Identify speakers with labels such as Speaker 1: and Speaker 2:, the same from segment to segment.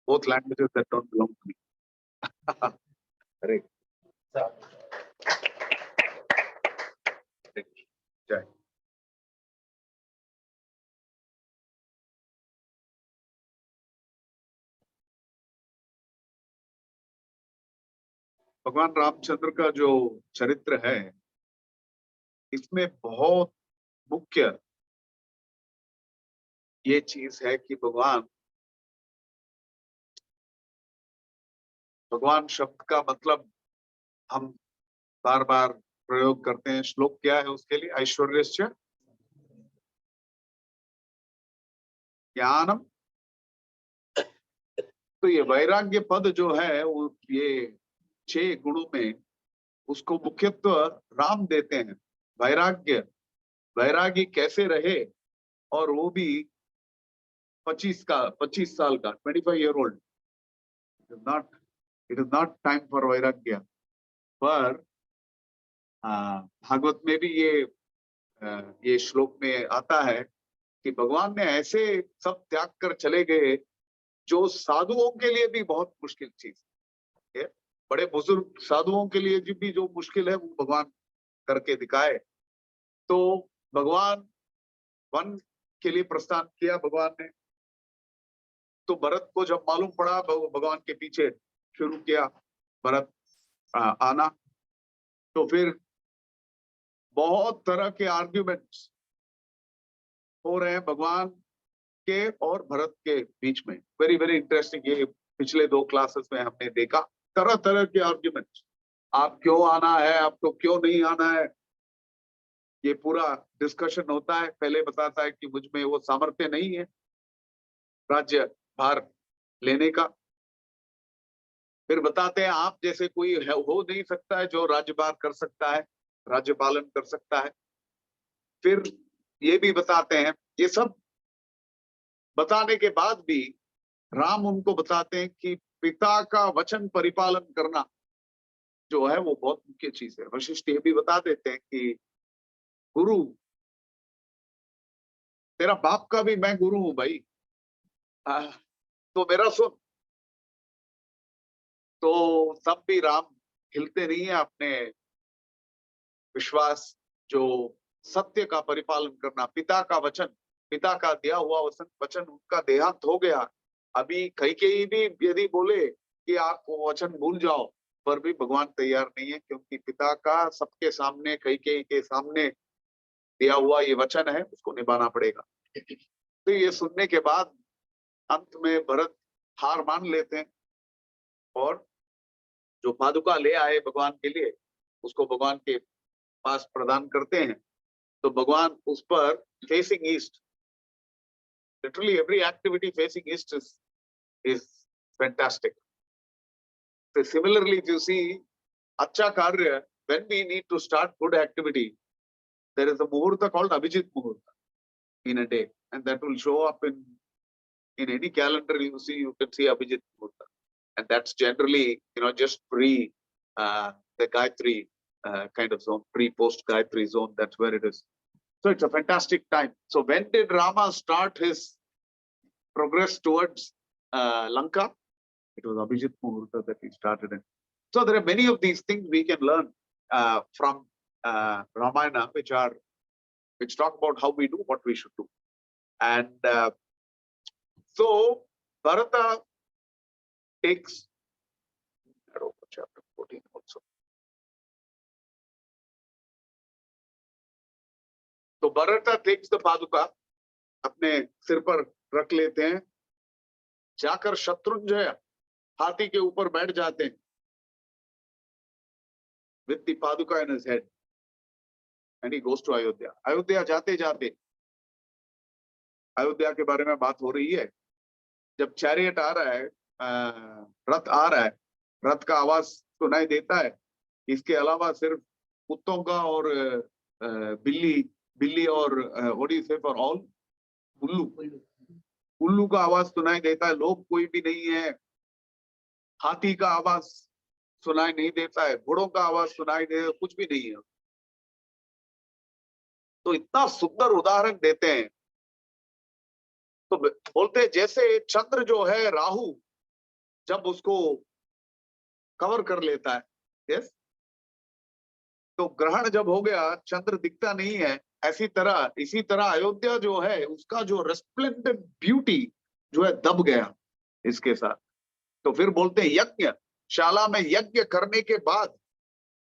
Speaker 1: both languages that don't belong to me. Hare Jai. भगवान रामचंद्र का जो चरित्र है, इसमें बहुत मुख्य ये चीज है कि भगवान शब्द का मतलब हम बार बार प्रयोग करते हैं। श्लोक क्या है उसके लिए? ऐश्वर्यस्य ज्ञानम। तो ये वैराग्य पद जो है वो ये 6 गुणों में उसको मुख्यत्व राम देते हैं। वैरागी कैसे रहे, और वो भी 25 साल का 25 year old। It is not time for वैराग्य। पर भागवत में भी ये श्लोक में आता है कि भगवान ने ऐसे सब त्याग कर चले गए जो साधुओं के लिए भी बहुत मुश्किल चीज है। बड़े बुजुर्ग साधुओं के लिए भी जो मुश्किल है वो भगवान करके दिखाए। तो भगवान वन के लिए प्रस्थान किया भगवान ने। तो भरत को जब मालूम पड़ा, भगवान के पीछे शुरू किया भरत आना। तो फिर बहुत तरह के आर्ग्यूमेंट्स हो रहे हैं भगवान के और भरत के बीच में। Very very interesting. ये पिछले 2 क्लासेस में हमने देखा तरह तरह के आर्ग्यूमेंट्स। आप क्यों आना है, आपको क्यों नहीं आना है, ये पूरा डिस्कशन होता है। पहले बताता है कि मुझ में वो सामर्थ्य नहीं है राज्य भार लेने का। फिर बताते हैं आप जैसे कोई हो नहीं सकता है जो राज्यभार कर सकता है, राज्य पालन कर सकता है। फिर ये भी बताते हैं। ये सब बताने के बाद भी राम उनको बताते हैं कि पिता का वचन परिपालन करना जो है वो बहुत मुख्य चीज है। वशिष्ठ ये भी बता देते हैं कि गुरु, तेरा बाप का भी मैं गुरु हूं भाई, तो मेरा सुन। तो तब भी राम हिलते नहीं है अपने विश्वास, जो सत्य का परिपालन करना, पिता का वचन, पिता का दिया हुआ वचन उनका देहांत हो गया। अभी कैकेयी भी यदि बोले कि आप वो वचन भूल जाओ, पर भी भगवान तैयार नहीं है, क्योंकि पिता का सबके सामने, कैकेयी के सामने दिया हुआ ये वचन है, उसको निभाना पड़ेगा। तो ये सुनने के बाद अंत में भरत हार मान लेते हैं और जो पादुका ले आए भगवान के लिए उसको भगवान के पास प्रदान करते हैं। तो भगवान उस पर facing east, literally every activity facing east is fantastic. So similarly, if you see अच्छा कार्य, when we need to start good activity, there is a muhurta called Abhijit Muhurta in a day, and that will show up in any calendar. You see, you can see Abhijit Muhurta, and that's generally just pre the Gayatri kind of zone, pre-post Gayatri zone. That's where it is. So it's a fantastic time. So when did Rama start his progress towards Lanka? It was Abhijit Muhurta that he started in. So there are many of these things we can learn from Ramayana, which talk about how we do what we should do. And so Bharata takes chapter 14 also. तो Bharata takes the पादुका, अपने सिर पर रख लेते हैं, जाकर शत्रुंजय हाथी के ऊपर बैठ जाते हैं with the paduka in his head, and he goes to Ayodhya. Ayodhya जाते जाते, अयोध्या के बारे में बात हो रही है, जब चैरियट आ रहा है, रथ आ रहा है, रथ का आवाज सुनाई देता है। इसके अलावा सिर्फ कुत्तों का और बिल्ली और व्हाट डू यू से फॉर ऑल, उल्लू का आवाज सुनाई देता है। लोग कोई भी नहीं है, हाथी का आवाज सुनाई नहीं देता है, घोड़ों का आवाज सुनाई दे, कुछ भी नहीं है। तो इतना सुंदर उदाहरण देते हैं। तो बोलते हैं जैसे चंद्र जो है राहु, जब उसको कवर कर लेता है, यस, तो ग्रहण जब हो गया, चंद्र दिखता नहीं है, इसी तरह अयोध्या जो है उसका जो रेस्प्लेंडेंट ब्यूटी जो है दब गया इसके साथ। तो फिर बोलते हैं यज्ञ शाला में यज्ञ करने के बाद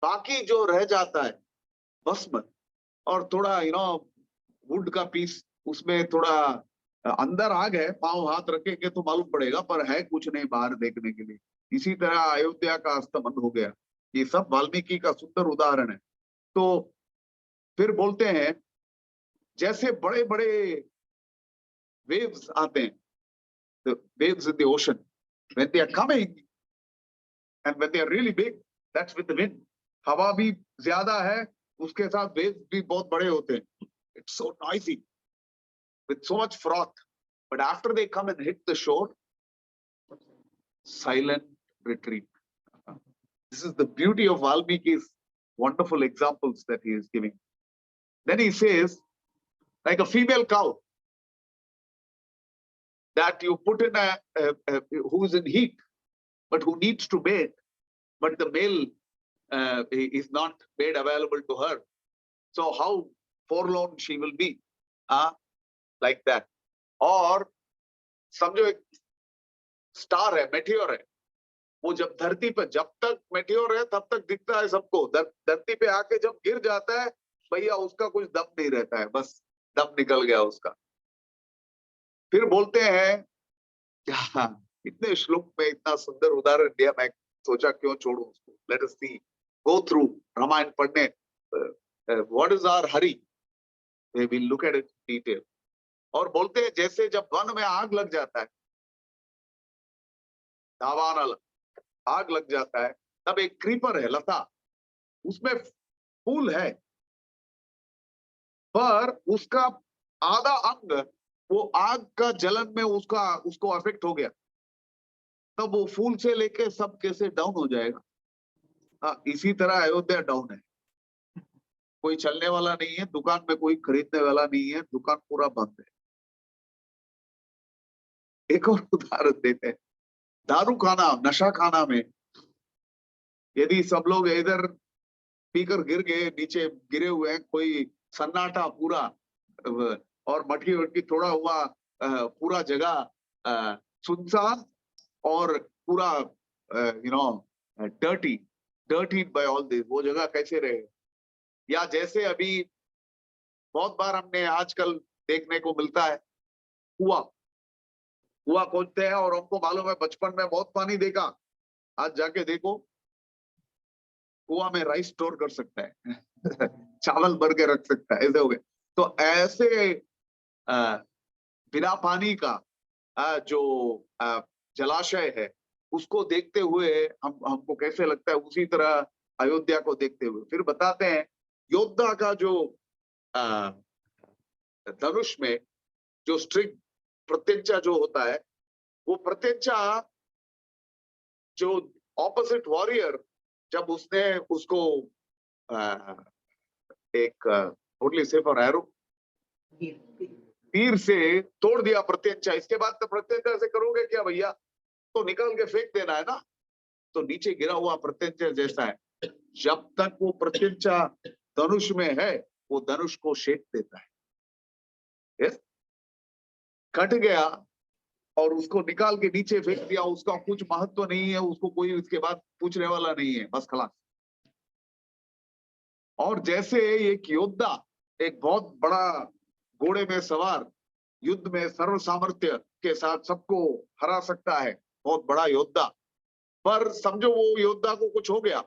Speaker 1: बाकी जो रह जाता है भस्म और थोड़ा वुड का पीस, उसमें थोड़ा अंदर आग है, पांव हाथ रखेंगे तो मालूम पड़ेगा, पर है कुछ नहीं बाहर देखने के लिए। इसी तरह अयोध्या का अस्तमन हो गया। ये सब वाल्मीकि का सुंदर उदाहरण है। तो फिर बोलते हैं जैसे बड़े बड़े वेव्स आते हैं, the waves in the ocean, when they are coming and when they are really big, that's with the wind. हवा भी ज्यादा है, उसके साथ waves भी बहुत बड़े होते हैं। It's so noisy with so much froth, but after they come and hit the shore, silent retreat. This is the beauty of Valmiki's wonderful examples that he is giving. Then he says, like a female cow that you put in who is in heat, but who needs to mate, but the male is not made available to her. So how forlorn she will be, like that. और समझो एक star है, meteor है, वो जब धरती पर, जब तक मेटियोर है तब तक दिखता है सबको, धरती पे आके जब गिर जाता है भैया उसका कुछ दम नहीं रहता है, बस दम निकल गया उसका। फिर बोलते हैं क्या, इतने श्लोक में इतना सुंदर उदाहरण दिया, मैं सोचा क्यों छोड़ू उसको। Let us see, go through Ramayan पढ़ने, what is our hurry, we will look at it detail. और बोलते हैं जैसे जब वन में आग लग जाता है, दावानल आग लग जाता है, तब एक क्रीपर है, लता, उसमें फूल है, पर उसका आधा अंग वो आग का जलन में उसको अफेक्ट हो गया, तब वो फूल से लेके सब कैसे डाउन हो जाएगा। इसी तरह अयोध्या डाउन है, कोई चलने वाला नहीं है, दुकान में कोई खरीदने वाला नहीं है, दुकान पूरा बंद है। एक और उदाहरण देते हैं, दारू खाना, नशा खाना में यदि सब लोग इधर पीकर गिर गए, नीचे गिरे हुए हैं, कोई सन्नाटा पूरा, और मटकी वटकी थोड़ा हुआ, पूरा जगह सुनसान और पूरा डर्टी बाय ऑल दिस, वो जगह कैसे रहे। या जैसे अभी बहुत बार हमने आजकल देखने को मिलता है, कुआं खोदते हैं और हमको मालूम है बचपन में बहुत पानी देखा, आज जाके देखो कुआं में राइस स्टोर कर सकता है चावल भर के रख सकता है, ऐसे हो गए। तो ऐसे बिना पानी का जो जलाशय है, उसको देखते हुए हमको कैसे लगता है, उसी तरह अयोध्या को देखते हुए। फिर बताते हैं योद्धा का जो धनुष में जो स्ट्रिंग प्रत्यंचा जो होता है, वो प्रत्यंचा जो ऑपोजिट वॉरियर, जब उसने उसको एक टोटली सेफ और एरो तीर से तोड़ दिया प्रत्यंचा, इसके बाद तो प्रत्यंचा से करोगे क्या भैया, तो निकाल के फेंक देना है ना, तो नीचे गिरा हुआ प्रत्यंचा जैसा है। जब तक वो प्रत्यंचा धनुष में है, वो धनुष को शेक देता है। यस, कट गया और उसको निकाल के नीचे फेंक दिया, उसका कुछ महत्व नहीं है, उसको कोई इसके बाद पूछने वाला नहीं है, बस खलास। और जैसे एक योद्धा, एक बहुत बड़ा घोड़े में सवार, युद्ध में सर्व सामर्थ्य के साथ सबको हरा सकता है, बहुत बड़ा योद्धा, पर समझो वो योद्धा को कुछ हो गया,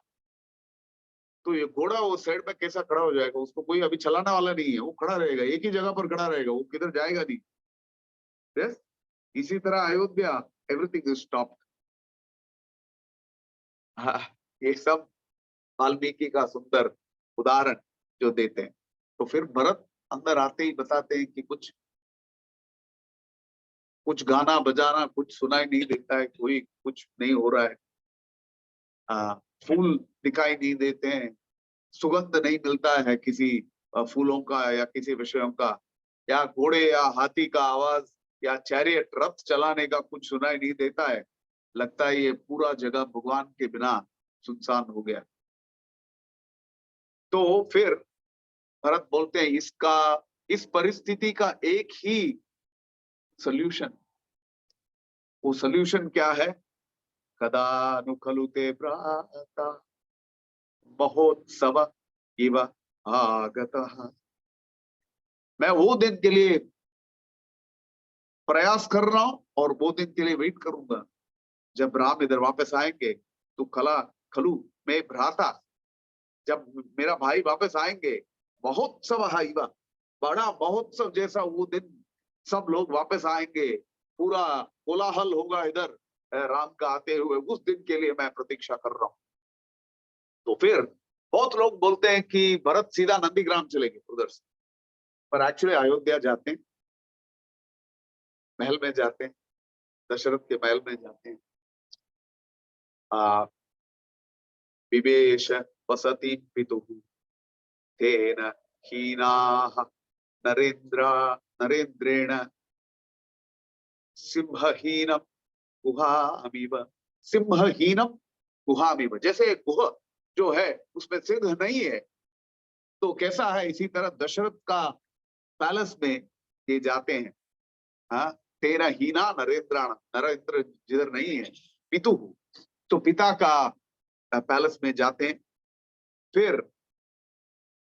Speaker 1: तो ये घोड़ा वो साइड में कैसा खड़ा हो जाएगा, उसको कोई अभी चलाने वाला नहीं है, वो खड़ा रहेगा, एक ही जगह पर खड़ा रहेगा, वो किधर जाएगा नहीं। yes? इसी तरह अयोध्या, एवरीथिंग इज स्टॉप्ड। ये सब वाल्मीकि का सुंदर उदाहरण जो देते हैं। तो फिर भरत अंदर आते ही बताते हैं कि कुछ गाना बजाना कुछ सुनाई नहीं देता है, कोई कुछ नहीं हो रहा है, फूल दिखाई नहीं देते हैं, सुगंध नहीं मिलता है किसी फूलों का या किसी विषयों का, या घोड़े या हाथी का आवाज या चैरियट रथ चलाने का कुछ सुनाई नहीं देता है। लगता है ये पूरा जगह भगवान के बिना सुनसान हो गया। तो फिर भरत बोलते हैं इस परिस्थिति का एक ही सोल्यूशन। वो सोल्यूशन क्या है? कदा नु खलु ते भ्राता महोत्सव इव आगतः। मैं वो दिन के लिए प्रयास कर रहा हूं और वो दिन के लिए वेट करूंगा जब राम इधर वापस आएंगे। तो खलु मैं भ्राता, जब मेरा भाई वापस आएंगे, महोत्सव इव, बड़ा महोत्सव जैसा वो दिन, सब लोग वापस आएंगे, पूरा कोलाहल होगा इधर राम का आते हुए, उस दिन के लिए मैं प्रतीक्षा कर रहा हूं। तो फिर बहुत लोग बोलते हैं कि भरत सीधा नंदीग्राम चलेंगे उधर से, पर एक्चुअली अयोध्या जाते हैं, महल में जाते हैं, दशरथ के महल में जाते हैं। विवेश वसति पितुः तेन हीनाः नरेंद्रेण सिंहहीनम गुहामिव। सिंहहीनम गुहामिव, जैसे एक गुहा जो है उसमें सिंह नहीं है, तो कैसा है, इसी तरह दशरथ का पैलेस में ये जाते हैं। हाँ, तेरा हीना नरेंद्र जिधर नहीं है, पितु, तो पिता का पैलेस में जाते हैं। फिर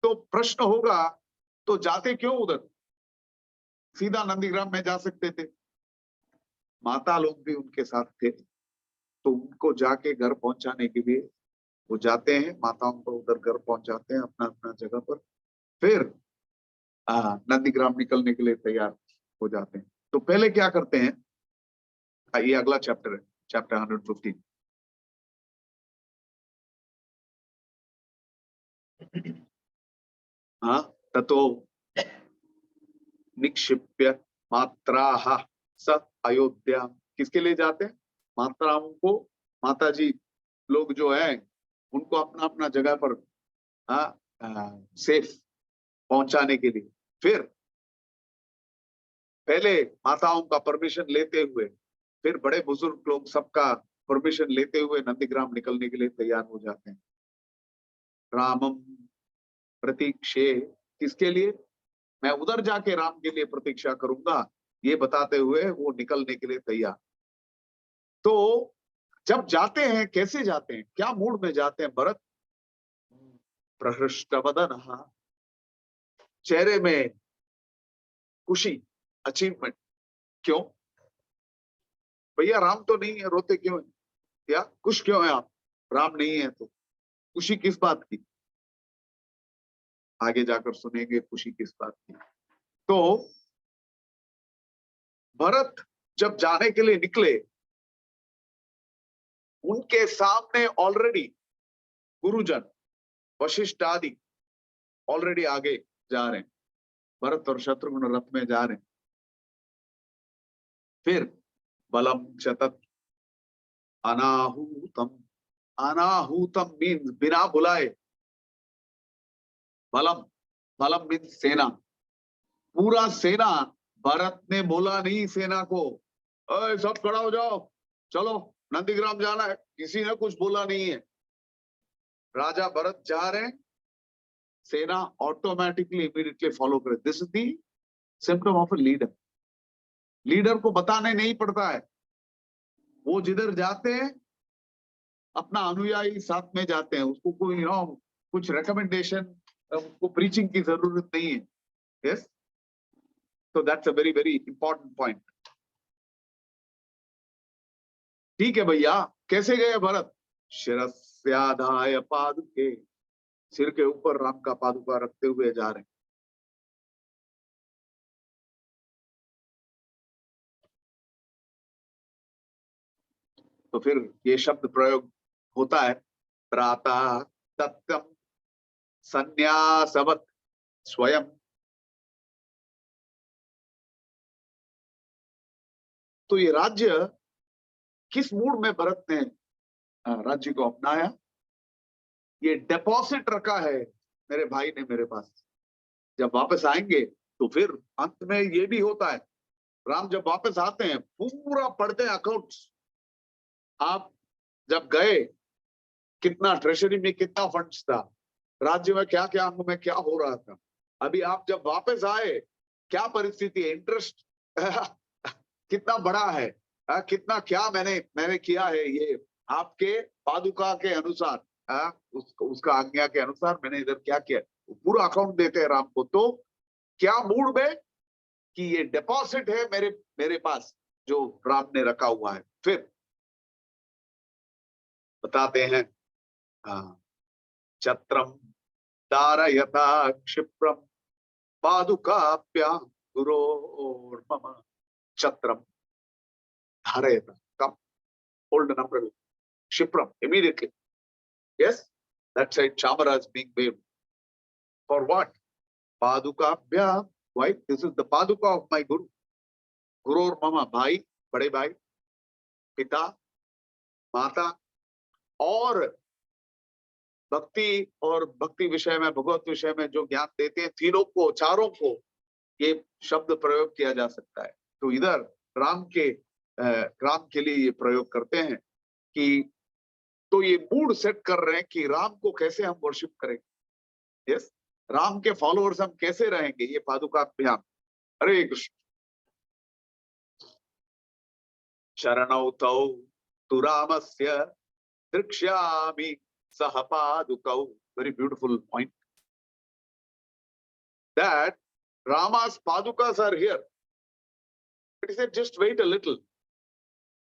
Speaker 1: तो प्रश्न होगा, तो जाते क्यों उधर? सीधा नंदीग्राम में जा सकते थे। माता लोग भी उनके साथ थे, तो उनको जाके घर पहुंचाने के लिए वो जाते हैं, माताओं को उधर घर पहुंचाते हैं अपना अपना जगह पर। फिर नंदीग्राम निकलने के लिए तैयार हो जाते हैं। तो पहले क्या करते हैं, ये अगला चैप्टर है, चैप्टर 115। हाँ, ततो निक्षिप्य मात्राः स अयोध्या। किसके लिए जाते हैं? माताओं को, माता जी लोग जो है उनको अपना अपना जगह पर सेफ पहुंचाने के लिए। फिर पहले माताओं का परमिशन लेते हुए, फिर बड़े बुजुर्ग लोग सबका परमिशन लेते हुए नंदीग्राम निकलने के लिए तैयार हो जाते हैं। रामम प्रतीक्षे, किसके लिए? मैं उधर जाके राम के लिए प्रतीक्षा करूंगा, ये बताते हुए वो निकलने के लिए तैयार। तो जब जाते हैं, कैसे जाते हैं, क्या मूड में जाते हैं भरत? प्रहृष्टवदन, चेहरे में खुशी, अचीवमेंट। क्यों भैया, राम तो नहीं है, रोते क्यों है? या खुश क्यों है आप? राम नहीं है तो खुशी किस बात की? आगे जाकर सुनेंगे खुशी किस बात की। तो भरत जब जाने के लिए निकले, उनके सामने ऑलरेडी गुरुजन वशिष्ठ आदि ऑलरेडी आगे जा रहे हैं। भरत और शत्रुघ्न रथ में जा रहे हैं। फिर बलम चतत अनाहूतम, अनाहूतम मीन्स बिना बुलाए, बलम, बलम मीन्स सेना, पूरा सेना। भरत ने बोला नहीं सेना को, अरे सब खड़ा हो जाओ, चलो नंदीग्राम जाना है, किसी ने कुछ बोला नहीं है। राजा भरत जा रहे हैं, सेना ऑटोमेटिकली इमीडिएटली फॉलो करे। This is the symptom of a leader. Leader को बताने नहीं पड़ता है, वो जिधर जाते हैं अपना अनुयायी साथ में जाते हैं, उसको कोई कुछ रिकमेंडेशन, उसको प्रीचिंग की जरूरत नहीं है। यस, तो that's a very very important point. ठीक है भैया, कैसे गए भरत? शिरस्याधाय पादुके, सिर के ऊपर राम का पादुका रखते हुए जा रहे हैं। तो फिर ये शब्द प्रयोग होता है, प्रातः तत्तम संन्यासवत स्वयं। तो ये राज्य किस मूड में भरत ने राज्य को अपनाया? ये डिपॉजिट रखा है मेरे भाई ने मेरे पास, जब वापस आएंगे तो फिर अंत में ये भी होता है, राम जब वापस आते हैं पूरा पढ़ते हैं अकाउंट्स, आप जब गए, कितना ट्रेजरी में कितना फंड्स था, राज्य में क्या क्या अंग में क्या हो रहा था। अभी आप जब वापस आए, क्या परिस्थिति है, इंटरेस्ट कितना बड़ा है, कितना क्या मैंने किया है, ये आपके पादुका के अनुसार, उसका आज्ञा के अनुसार मैंने इधर क्या किया, पूरा अकाउंट देते हैं राम को। तो क्या मूड में कि ये डिपॉजिट है मेरे मेरे पास जो राम ने रखा हुआ है। फिर बताते हैं, छत्रम धारयता क्षिप्रम पादुकाभ्यां गुरोर्मम। छत्रम धारयता, कम, hold the number, क्षिप्रम, immediately. Yes, that side chamara is being waved. For what? Padukabhyam. Why? This is the paduka of my guru. गुरोर्मम, भाई, बड़े भाई, पिता, माता, और भक्ति और भक्ति विषय में, भगवत विषय में जो ज्ञान देते हैं, तीनों को, चारों को ये शब्द प्रयोग किया जा सकता है। तो इधर राम के लिए ये प्रयोग करते हैं कि, तो ये मूड सेट कर रहे हैं कि राम को कैसे हम वर्शिप करेंगे। यस, राम के फॉलोअर्स हम कैसे रहेंगे, ये पादुकाभ्याम। हरे कृष्ण। शरणौ तौ तु रामस्य दृक्ष्यामि सह पादुकौ। Very beautiful point. That Rama's padukas are here. But he said, just wait a little.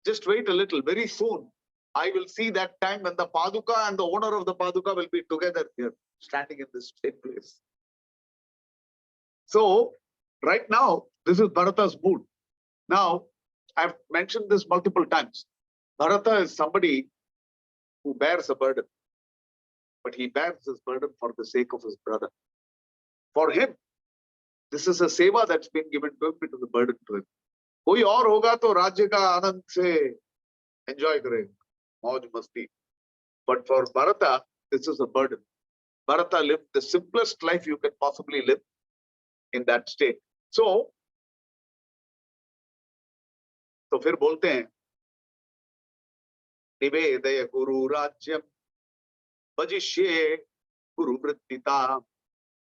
Speaker 1: Just wait a little. Very soon, I will see that time when the paduka and the owner of the paduka will be together here, standing in this same place. So, right now, this is Bharata's mood. Now, I've mentioned this multiple times. Bharata is somebody who bears a burden, but he bears this burden for the sake of his brother. For him, this is a seva that's been given to him, it is a burden to him. कोई और होगा तो राज्य का आनंद से enjoy करेगा, मौज मस्ती. But for Bharata, this is a burden. Bharata lived the simplest life you can possibly live in that state. So फिर बोलते हैं, निवेदय गुरु राज्यम भजिष्ये गुरु वृत्तिता.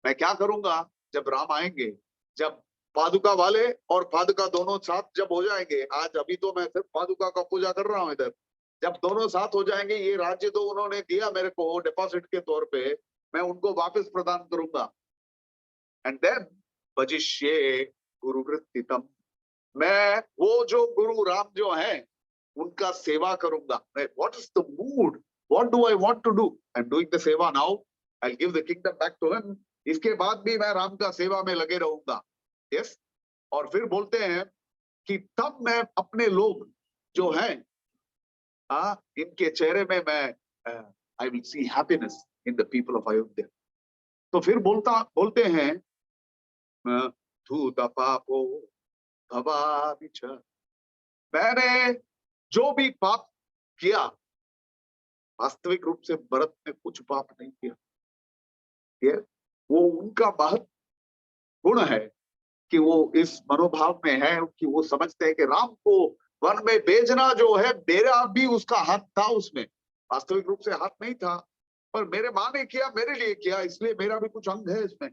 Speaker 1: मैं क्या करूंगा जब राम आएंगे, जब पादुका वाले और पादुका दोनों साथ जब हो जाएंगे. आज अभी तो मैं सिर्फ पादुका का पूजा कर रहा हूं इधर. जब दोनों साथ हो जाएंगे, ये राज्य तो उन्होंने दिया मेरे को डिपॉजिट के तौर पे, मैं उनको वापस प्रदान करूंगा. एंड देन भजिष्ये गुरु वृत्तितम, मैं वो जो गुरु राम जो है उनका सेवा करूंगा. What is the mood, what do I want to do, I am doing the seva now, I will give the kingdom back to him. इसके बाद भी मैं राम का सेवा में लगे रहूंगा. यस. और फिर बोलते हैं कि तब मैं अपने लोग जो हैं, इनके चेहरे में मैं I will see happiness in the people of Ayodhya. तो फिर बोलते हैं, धूत पापो भवाभिच, मैंने जो भी पाप किया, वास्तविक रूप से भरत ने कुछ पाप नहीं किया. वो उनका महत्व गुण है कि वो इस मनोभाव में है कि वो समझते हैं कि राम को वन में भेजना जो है, मेरा भी उसका हाथ था उसमें. वास्तविक रूप से हाथ नहीं था, पर मेरे माँ ने किया, मेरे लिए किया, इसलिए मेरा भी कुछ अंग है इसमें,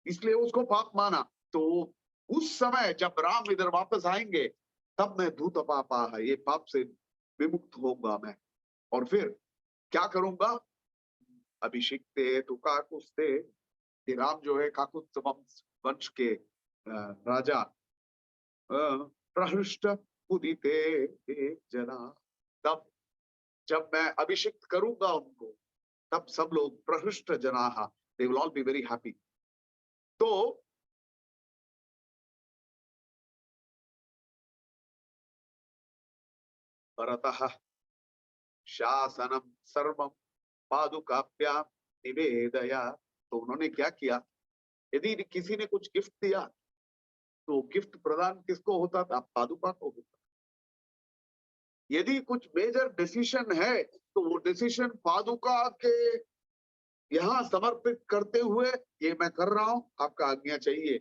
Speaker 1: इसलिए उसको पाप माना. तो उस समय जब राम इधर वापस आएंगे, तब मैं धूत पापा है, ये पाप से विमुक्त होगा मैं. और फिर क्या करूंगा, अभिषिक्ते तु काकुस्ते, कि राम जो है काकुत्स वंश के राजा, प्रहृष्ट उदिते जना, तब जब मैं अभिषिक्त करूंगा उनको, तब सब लोग प्रहृष्ट जना, they will all be very happy. तो भरतः शासनम सर्वम पादुकाभ्याम निवेदया. तो उन्होंने क्या किया, यदि किसी ने कुछ गिफ्ट दिया तो गिफ्ट प्रदान किसको होता था, पादुका को होता. यदि कुछ मेजर डिसीजन है तो वो डिसीजन पादुका के यहाँ समर्पित करते हुए, ये मैं कर रहा हूं, आपका आज्ञा चाहिए,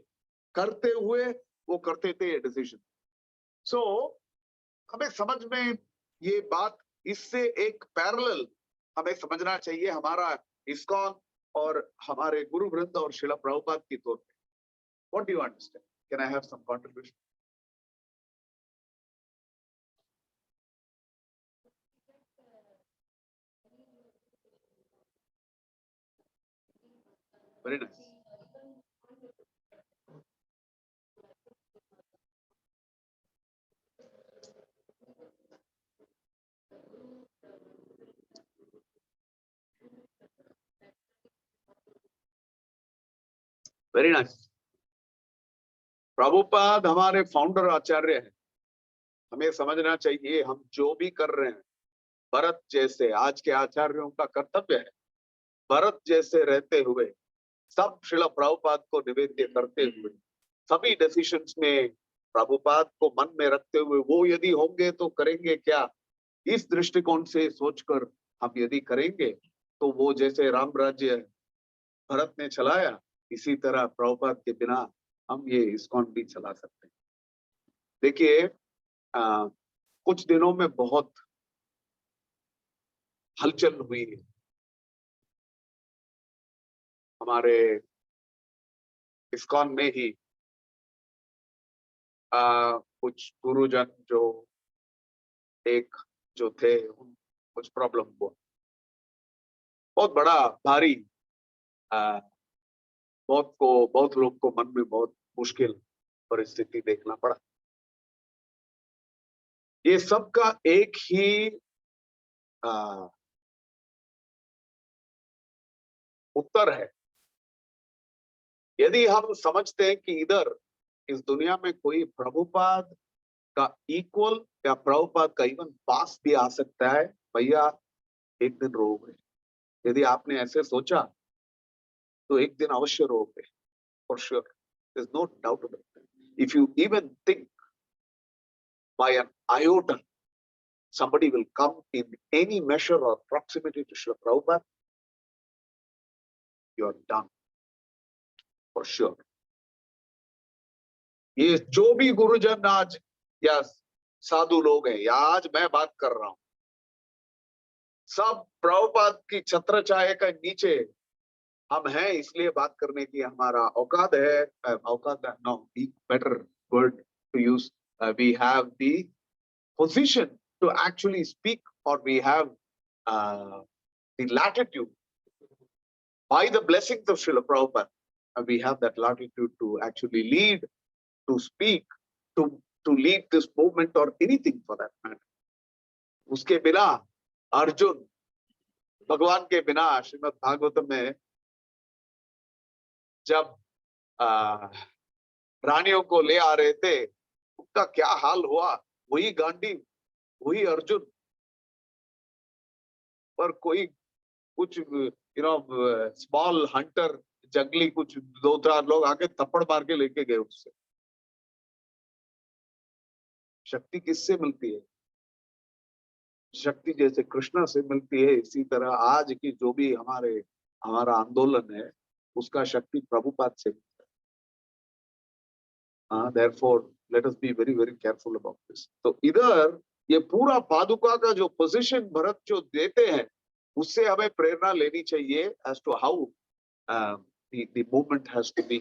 Speaker 1: करते हुए वो करते थे ये डिसीजन. सो हमें समझ में ये बात इससे एक पैरेलल हमें समझना चाहिए हमारा इस्कॉन और हमारे गुरु वृंद और शिला प्रभुपाद की तौर पे। What do you understand? Can I have some contribution? Very nice. Very nice. Prabhupada हमारे फाउंडर आचार्य हैं। हमें समझना चाहिए हम जो भी कर रहे हैं, भरत जैसे आज के आचार्यों का कर्तव्य है, भरत जैसे रहते हुए सब श्रील प्रभुपाद को निवेद्य करते हुए सभी डिसीजंस में प्रभुपाद को मन में रखते हुए वो यदि होंगे तो करेंगे क्या, इस दृष्टिकोण से सोचकर हम यदि करेंगे तो वो जैसे राम राज्य भरत ने चलाया, इसी तरह प्रभुपाद के बिना हम ये इस्कॉन भी चला सकते हैं। देखिए कुछ दिनों में बहुत हलचल हुई है हमारे इस्कॉन में ही। कुछ गुरुजन जो एक जो थे कुछ प्रॉब्लम हुआ, बहुत बड़ा भारी बहुत लोग को मन में बहुत मुश्किल परिस्थिति देखना पड़ा। ये सब का एक ही उत्तर है। यदि हम समझते हैं कि इधर इस दुनिया में कोई प्रभुपाद का इक्वल या प्रभुपाद का इवन पास भी आ सकता है, भैया एक दिन रोगे। यदि आपने ऐसे सोचा तो एक दिन अवश्य रोगे, for sure, there is no doubt about it. If you even think by an iota somebody will come in any measure or proximity to Srila Prabhupada, you are done for sure. ये जो भी गुरुजन आज या साधु लोग हैं या आज मैं बात कर रहा हूं, सब प्रभुपाद की छत्र छाया के नीचे हम हैं, इसलिए बात करने की हमारा औकात है। औकात no better word to use, we have the position to actually speak, or we have the latitude by the blessings of Srila Prabhupada, we have that latitude to actually lead, to speak, to lead this movement or anything for that matter. उसके बिना अर्जुन भगवान के बिना श्रीमद् भागवतम में जब रानियों को ले आ रहे थे, उनका क्या हाल हुआ, वही गांडी वही अर्जुन, पर कोई कुछ स्मॉल हंटर जंगली कुछ 2-4 लोग आके थप्पड़ मार के लेके गए उससे। शक्ति किससे मिलती है? शक्ति जैसे कृष्णा से मिलती है, इसी तरह आज की जो भी हमारा आंदोलन है उसका शक्ति प्रभुपाद से मिलता है। therefore let us be very very careful about this. तो इधर ये पूरा पादुका का जो पोजीशन भरत जो देते हैं उससे हमें प्रेरणा लेनी चाहिए as to how the movement has to be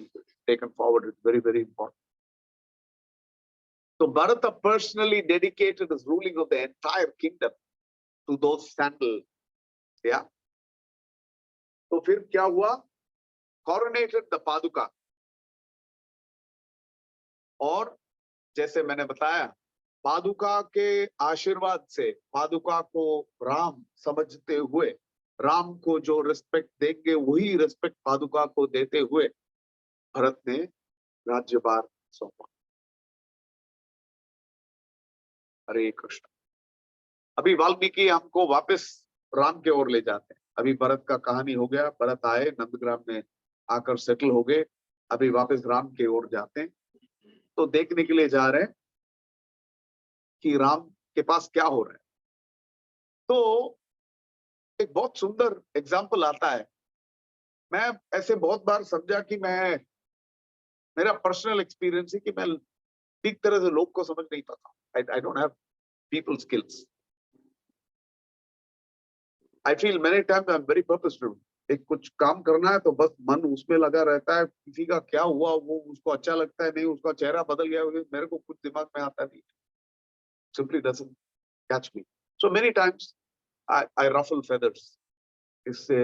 Speaker 1: taken forward. It's very very important. So Bharata personally dedicated his ruling of the entire kingdom to those sandals. Yeah. तो फिर क्या हुआ? Coronated the पादुका, और जैसे मैंने बताया पादुका के आशीर्वाद से पादुका को राम समझते हुए, राम को जो रिस्पेक्ट देंगे वही रिस्पेक्ट पादुका को देते हुए भरत ने राज्यभार सौंपा। हरे कृष्ण। अभी वाल्मीकि हमको वापस राम के ओर ले जाते हैं। अभी भरत का कहानी हो गया, भरत आए नंदग्राम में आकर सेटल हो गए, अभी वापस राम के ओर जाते हैं। तो देखने के लिए जा रहे हैं कि राम के पास क्या हो रहा है। तो एक बहुत सुंदर एग्जाम्पल आता है। मैं ऐसे बहुत बार समझा कि मेरा पर्सनल एक्सपीरियंस है कि मैं ठीक तरह से लोग को समझ नहीं पाता। I don't have people skills. I feel many time I am very purposeful. एक कुछ काम करना है तो बस मन उसमें लगा रहता है, किसी का क्या हुआ वो उसको अच्छा लगता है नहीं, उसका चेहरा बदल गया मेरे को कुछ दिमाग में आता नहीं, simply doesn't catch me. So many times I ruffle feathers, इससे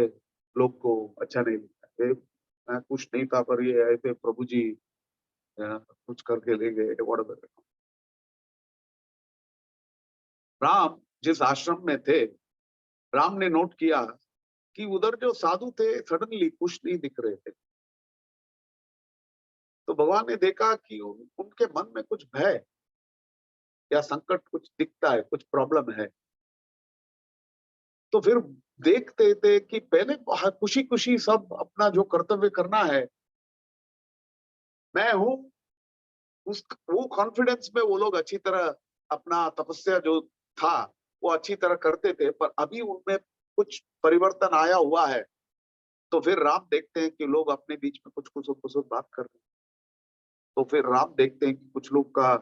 Speaker 1: लोग को अच्छा नहीं लगता। मैं कुछ नहीं था पर ये ऐसे प्रभु जी कुछ करके ले गए, व्हाटएवर। राम जिस आश्रम में थे, राम ने नोट किया कि उधर जो साधु थे सडनली खुश नहीं दिख रहे थे। तो भगवान ने देखा कि उनके मन में कुछ भय या संकट कुछ दिखता है, कुछ प्रॉब्लम है। तो फिर देखते थे कि पहले खुशी खुशी सब अपना जो कर्तव्य करना है, मैं हूं उस वो कॉन्फिडेंस में वो लोग अच्छी तरह अपना तपस्या जो था वो अच्छी तरह करते थे। पर अभी उनमें कुछ परिवर्तन आया हुआ है। तो फिर राम देखते हैं कि लोग अपने बीच में कुछ कुछ कुछ बात कर रहे हैं। तो फिर राम देखते हैं कि कुछ लोग का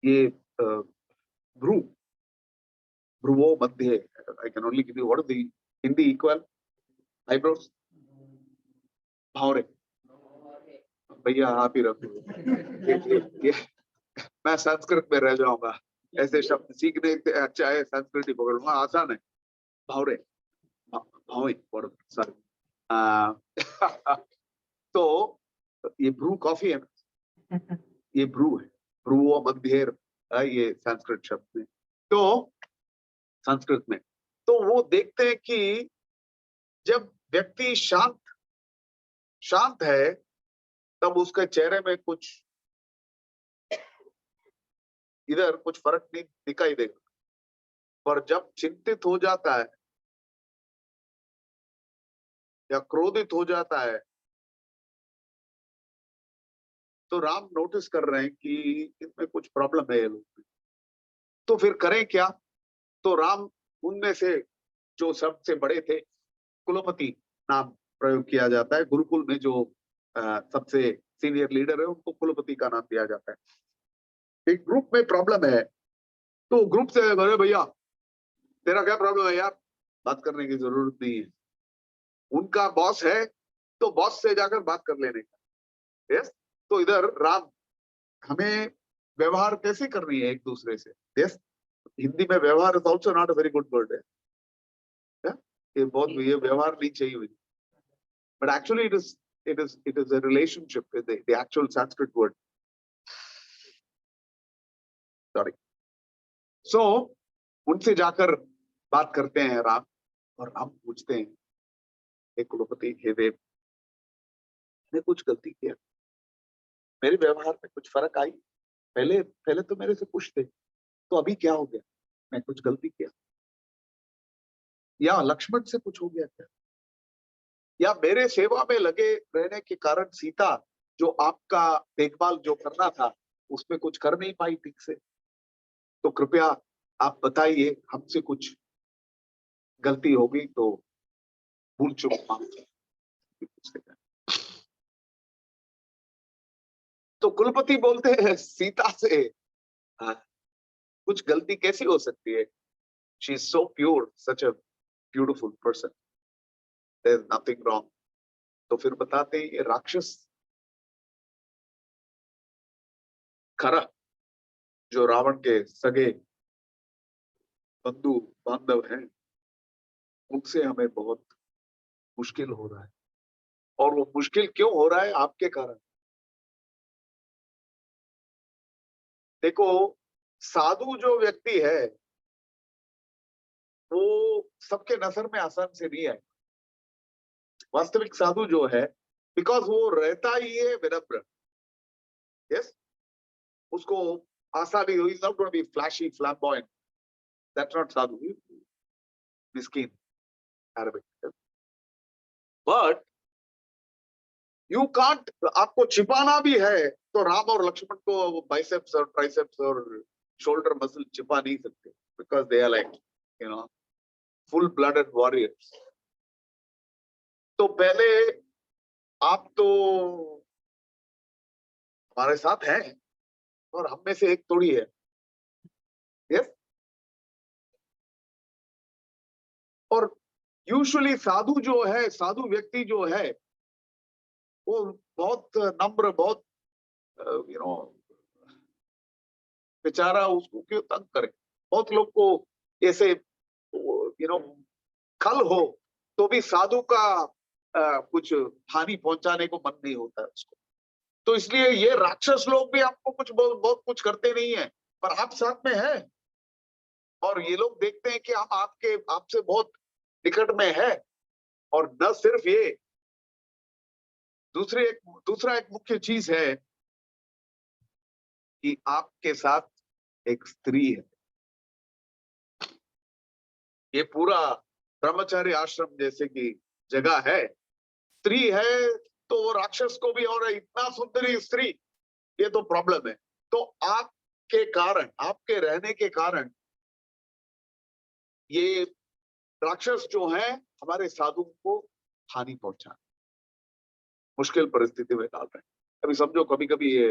Speaker 1: ये भ्रू भ्रुवो मध्य, I can only give you what is the Hindi equal eyebrows, भावरे। भैया आप ही रखो ये मैं संस्कृत में रह जाऊंगा, ऐसे शब्द सीखने से अच्छा है संस्कृत ही पकड़ लूंगा, आसान है। भावरे, भावे, सॉरी। तो ये ब्रू कॉफी है ना, ये ब्रू है, ब्रू मध्येर, ये संस्कृत शब्द में। तो संस्कृत में तो वो देखते हैं कि जब व्यक्ति शांत शांत है तब उसके चेहरे में कुछ इधर कुछ फर्क नहीं दिखाई देगा। पर जब चिंतित हो जाता है या क्रोधित हो जाता है तो राम नोटिस कर रहे हैं कि इसमें कुछ प्रॉब्लम है ये लोग में। तो फिर करें क्या? तो राम उनमें से जो सबसे बड़े थे, कुलपति नाम प्रयोग किया जाता है, गुरुकुल में जो सबसे सीनियर लीडर है उनको कुलपति का नाम दिया जाता है। एक ग्रुप में प्रॉब्लम है तो ग्रुप से अरे भैया तेरा क्या प्रॉब्लम है यार, बात करने की जरूरत नहीं है। उनका बॉस है तो बॉस से जाकर बात कर लेने का। यस, तो इधर राम हमें व्यवहार कैसे करनी है एक दूसरे से। यस, हिंदी में व्यवहार is also not a very good word है। ये बहुत ये व्यवहार नहीं चाहिए मुझे, but actually it is a relationship with the actual Sanskrit word. Sorry. So उनसे जाकर बात करते हैं राम, और राम पूछते हैं हे कुलपति, हे देव, मैंने कुछ गलती किया, मेरे व्यवहार में कुछ फर्क आई? पहले पहले तो मेरे से खुश थे, तो अभी क्या हो गया? मैं कुछ गलती किया या लक्ष्मण से कुछ हो गया क्या, या मेरे सेवा में लगे रहने के कारण सीता जो आपका देखभाल जो करना था उसमें कुछ कर नहीं पाई ठीक से? तो कृपया आप बताइए, हमसे कुछ गलती होगी तो भूल चूक माफ। तो कुलपति बोलते हैं सीता से, हाँ, कुछ गलती कैसी हो सकती है? She is so pure, such a beautiful person, there is nothing wrong. तो फिर बताते हैं ये राक्षस खरा जो रावण के सगे बंधु बांधव हैं, उनसे हमें बहुत मुश्किल हो रहा है, और वो मुश्किल क्यों हो रहा है? आपके कारण। देखो, साधु जो व्यक्ति है वो सबके नजर में आसान से नहीं है। वास्तविक साधु जो है, बिकॉज वो रहता ही है विनम्र। यस, उसको आसानी हुई, not gonna be flashy flamboyant, that's not sadhu, miskeen, Arabic. But you can't, आपको छिपाना भी है तो राम और लक्ष्मण को बाइसेप्स और ट्राइसेप्स और शोल्डर मसल छिपा नहीं सकते, because they are like full blooded warriors. तो पहले आप तो हमारे साथ हैं और हम में से एक थोड़ी है। यस, और यूजुअली साधु जो है, साधु व्यक्ति जो है, वो बहुत नम्र, बहुत यू नो बेचारा, उसको क्यों तंग करे। बहुत लोग को ऐसे खल हो तो भी साधु का कुछ हानि पहुंचाने को मन नहीं होता है उसको। तो इसलिए ये राक्षस लोग भी आपको कुछ बहुत कुछ करते नहीं है, पर आप साथ में हैं और ये लोग देखते हैं कि हम आपसे बहुत निकट में है। और न सिर्फ ये, दूसरा एक मुख्य चीज है कि आपके साथ एक स्त्री है। ये पूरा ब्रह्मचारी आश्रम जैसे की जगह है, स्त्री है तो वो राक्षस को भी, और इतना सुंदरी स्त्री, ये तो प्रॉब्लम है। तो आपके कारण, आपके रहने के कारण ये राक्षस जो है हमारे साधु को हानि पहुंचा, मुश्किल परिस्थिति में डाल रहे हैं। अभी समझो, कभी कभी ये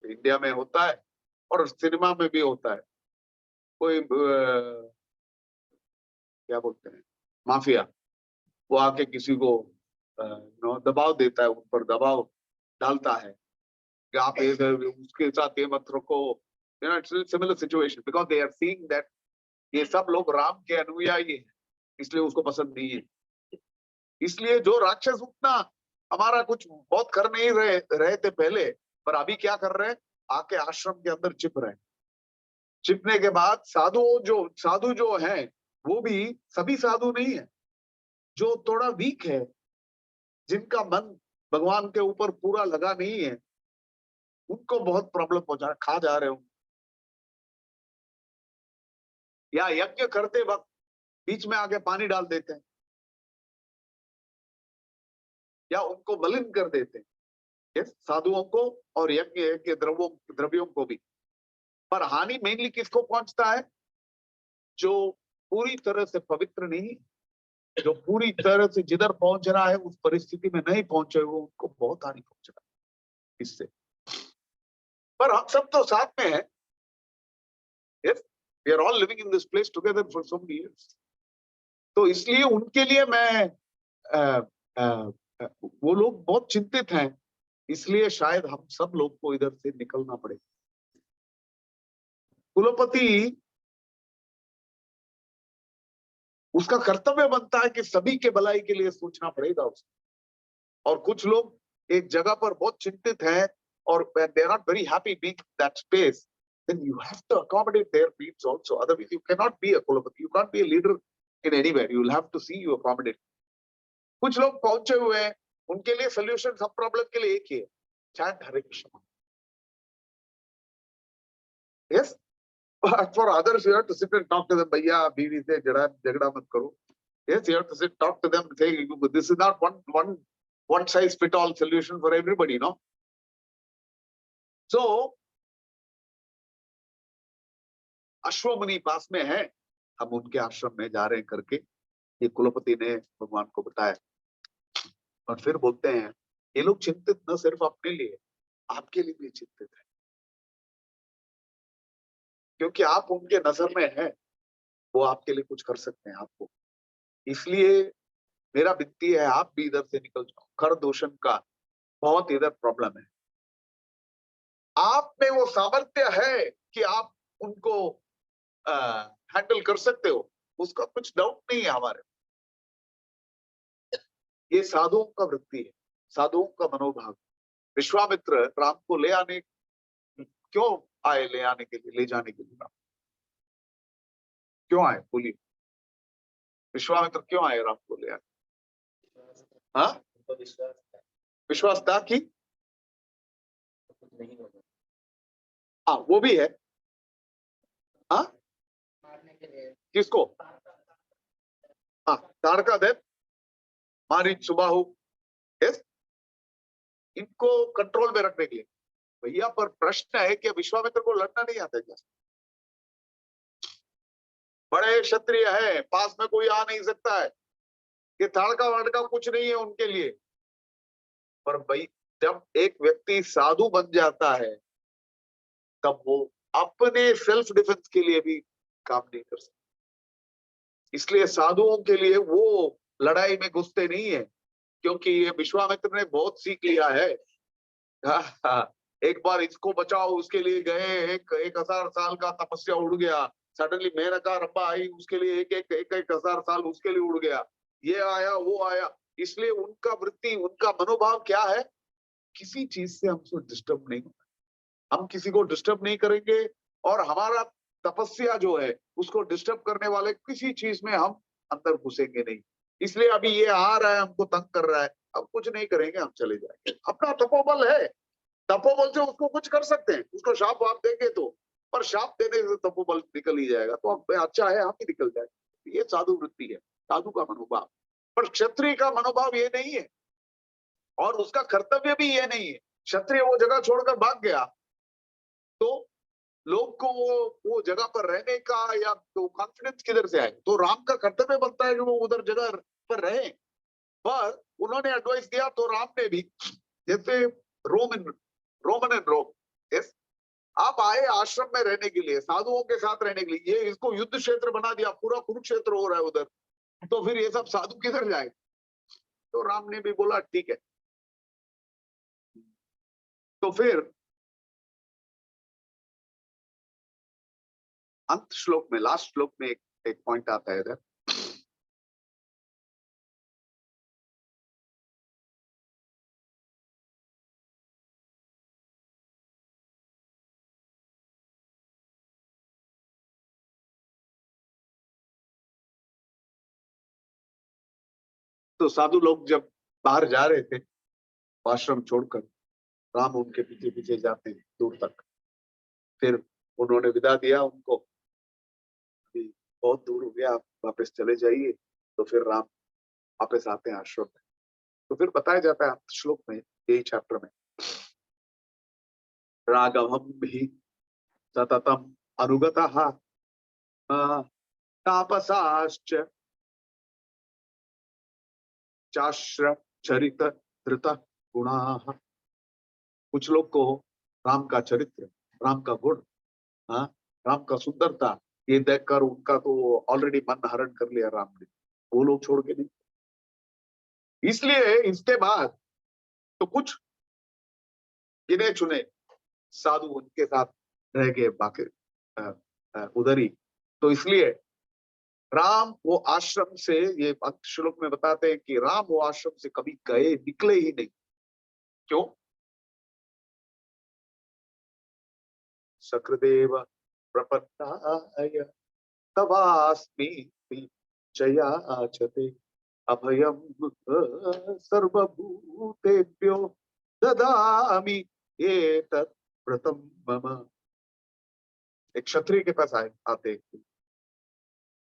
Speaker 1: इंडिया में होता है और सिनेमा में भी होता है, कोई क्या बोलते हैं, माफिया, वो आके किसी को दबाव देता है, उन पर दबाव डालता है कि आप उसके साथ ये मत रखो। Similar situation, because they are seeing that ये सब लोग राम के अनुयायी हैं, इसलिए उसको पसंद नहीं है। इसलिए जो राक्षस उतना हमारा कुछ बहुत कर नहीं रहे थे पहले, पर अभी क्या कर रहे हैं, आके आश्रम के अंदर छिप रहे हैं। छिपने के बाद साधु जो है, वो भी सभी साधु नहीं है, जो थोड़ा वीक है, जिनका मन भगवान के ऊपर पूरा लगा नहीं है, उनको बहुत प्रॉब्लम पहुंचा, खा जा रहे हो। या यज्ञ करते वक्त बीच में आके पानी डाल देते हैं, या उनको मलिन कर देते हैं, यस, साधुओं को और यज्ञ के द्रव्यों को भी। पर हानि मेनली किसको पहुंचता है, जो पूरी तरह से पवित्र नहीं, जो पूरी तरह से जिधर पहुंच रहा है उस परिस्थिति में नहीं पहुंचे, वो उनको बहुत हानि पहुंच रहा है इससे। पर हम सब तो साथ में हैं, yes, we are all living in this place together for so many years. तो इसलिए उनके लिए मैं आ, आ, वो लोग बहुत चिंतित हैं, इसलिए शायद हम सब लोग को इधर से निकलना पड़े। कुलपति, उसका कर्तव्य बनता है कि सभी के भलाई के लिए सोचना पड़ेगा उसको। और कुछ लोग एक जगह पर बहुत चिंतित हैं और they are not very happy being in that space, then you have to accommodate their needs also. Otherwise you cannot be a kulapati, you can't be a leader in anywhere, you will have to see you accommodate. कुछ लोग पहुंचे हुए हैं, उनके लिए solution सब problem के लिए एक ही है, chant Hare Krishna. Yes, but for others you have to sit and talk to them, भैया बीवी से झगड़ा मत करो। Yes, you have to sit, talk to them, say this is not one size fit all solution for everybody, no? So अश्वमुनि पास में है, हम उनके आश्रम में जा रहे हैं करके ये कुलपति ने भगवान को बताया। और फिर बोलते हैं, ये लोग चिंतित न सिर्फ अपने लिए, आपके लिए भी चिंतित है, क्योंकि आप उनके नजर में हैं, वो आपके लिए कुछ कर सकते हैं आपको। इसलिए मेरा विनती है, आप भी इधर से निकल जाओ। कर दोषण का बहुत इधर प्रॉब्लम है। आप में वो सामर्थ्य है कि आप उनको हैंडल कर सकते हो, उसका कुछ डाउट नहीं है हमारे। ये साधुओं का वृत्ति है, साधुओं का मनोभाव। विश्वामित्र राम को ले जाने के लिए राम क्यों आए, बोलिए, विश्वामित्र क्यों आए राम को ले आने? हाँ, विश्वास था कि हाँ, वो भी है। हाँ, किसको? हाँ, ताड़कादेव, मारीच, सुबाहु, यस, इनको कंट्रोल में रखने के लिए। भैया, पर प्रश्न है कि विश्वामित्र को लड़ना नहीं आता क्या? बड़े क्षत्रिय है, पास में कोई आ नहीं सकता है, ये ताड़का वाड़का कुछ नहीं है उनके लिए। पर भाई, जब एक व्यक्ति साधु बन जाता है, तब वो अपने सेल्फ डिफेंस के लिए भी काम नहीं कर सकता। इसलिए साधुओं के लिए वो लड़ाई में घुसते नहीं है, क्योंकि ये विश्वामित्र ने बहुत सीख लिया है। हाँ, हाँ, एक बार इसको बचाओ उसके लिए गए, एक हजार साल का तपस्या उड़ गया। सडनली मेनका रंभा आई, उसके लिए एक हजार साल उसके लिए उड़ गया। ये आया वो आया। इसलिए उनका वृत्ति, उनका मनोभाव क्या है, किसी चीज से हमसे डिस्टर्ब नहीं होना, हम किसी को डिस्टर्ब नहीं करेंगे, और हमारा तपस्या जो है उसको डिस्टर्ब करने वाले किसी चीज में हम अंदर घुसेंगे नहीं। इसलिए अभी ये आ रहा है, हमको तंग कर रहा है, अब कुछ नहीं करेंगे, हम चले जाएंगे। अपना तपोबल है, तपोबल से उसको कुछ कर सकते हैं, उसको शाप वाप देंगे तो, पर शाप देने से तपोबल निकल ही जाएगा, तो अब अच्छा है हम ही निकल जाए। ये साधु वृत्ति है, साधु का मनोभाव। पर क्षत्रिय का मनोभाव ये नहीं है, और उसका कर्तव्य भी ये नहीं है। क्षत्रिय वो जगह छोड़कर भाग गया तो लोग को वो जगह पर रहने का या तो कॉन्फिडेंस किधर से आए, तो राम का कर्तव्य बनता है कि वो उधर जगह पर रहे। पर उन्होंने एडवाइस दिया तो राम ने भी, जैसे रोमन एंड रोम, यस, आप आए आश्रम में रहने के लिए, साधुओं के साथ रहने के लिए, ये इसको युद्ध क्षेत्र बना दिया, पूरा कुरुक्षेत्र हो रहा है उधर, तो फिर ये सब साधु किधर जाए। तो राम ने भी बोला ठीक है। तो फिर अंत श्लोक में, लास्ट श्लोक में एक पॉइंट आता है इधर, तो साधु लोग जब बाहर जा रहे थे आश्रम छोड़कर, राम उनके पीछे पीछे जाते हैं दूर तक। फिर उन्होंने विदा दिया उनको, अभी बहुत दूर हो गया, आप वापस चले जाइए। तो फिर राम वापस आते हैं आश्रम में। तो फिर बताया जाता है अंत श्लोक में, यही चैप्टर में, राघवम ही सततम अनुगतः तापसाश्च चाश्र चरित धृत गुणाः। कुछ लोग को राम का चरित्र, राम का गुण, हाँ, राम का सुंदरता, ये देखकर उनका तो ऑलरेडी मन हरण कर लिया राम ने, वो लोग छोड़ के नहीं। इसलिए इसके बाद तो कुछ गिने चुने साधु उनके साथ रह गए बाकी उधर ही। तो इसलिए राम वो आश्रम से, ये अंत श्लोक में बताते हैं कि राम वो आश्रम से कभी गए, निकले ही नहीं। क्यों? सकृदेव प्रपन्नाय तवास्मि जयाचते अभयम सर्वभूतेभ्यो ददामि एतत् व्रतम मम। एक क्षत्रिय के पास आते,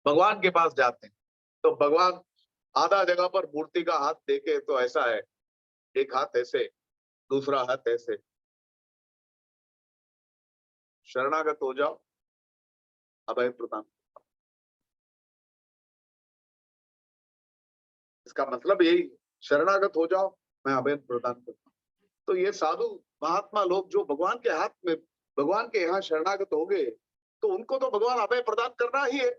Speaker 1: भगवान के पास जाते हैं, तो भगवान आधा जगह पर मूर्ति का हाथ देखे तो ऐसा है, एक हाथ ऐसे, दूसरा हाथ ऐसे, शरणागत हो जाओ, अभय प्रदान। इसका मतलब यही, शरणागत हो जाओ, मैं अभय प्रदान करता हूँ। तो ये साधु महात्मा लोग जो भगवान के हाथ में, भगवान के यहाँ शरणागत हो गए, तो उनको तो भगवान अभय प्रदान करना ही है,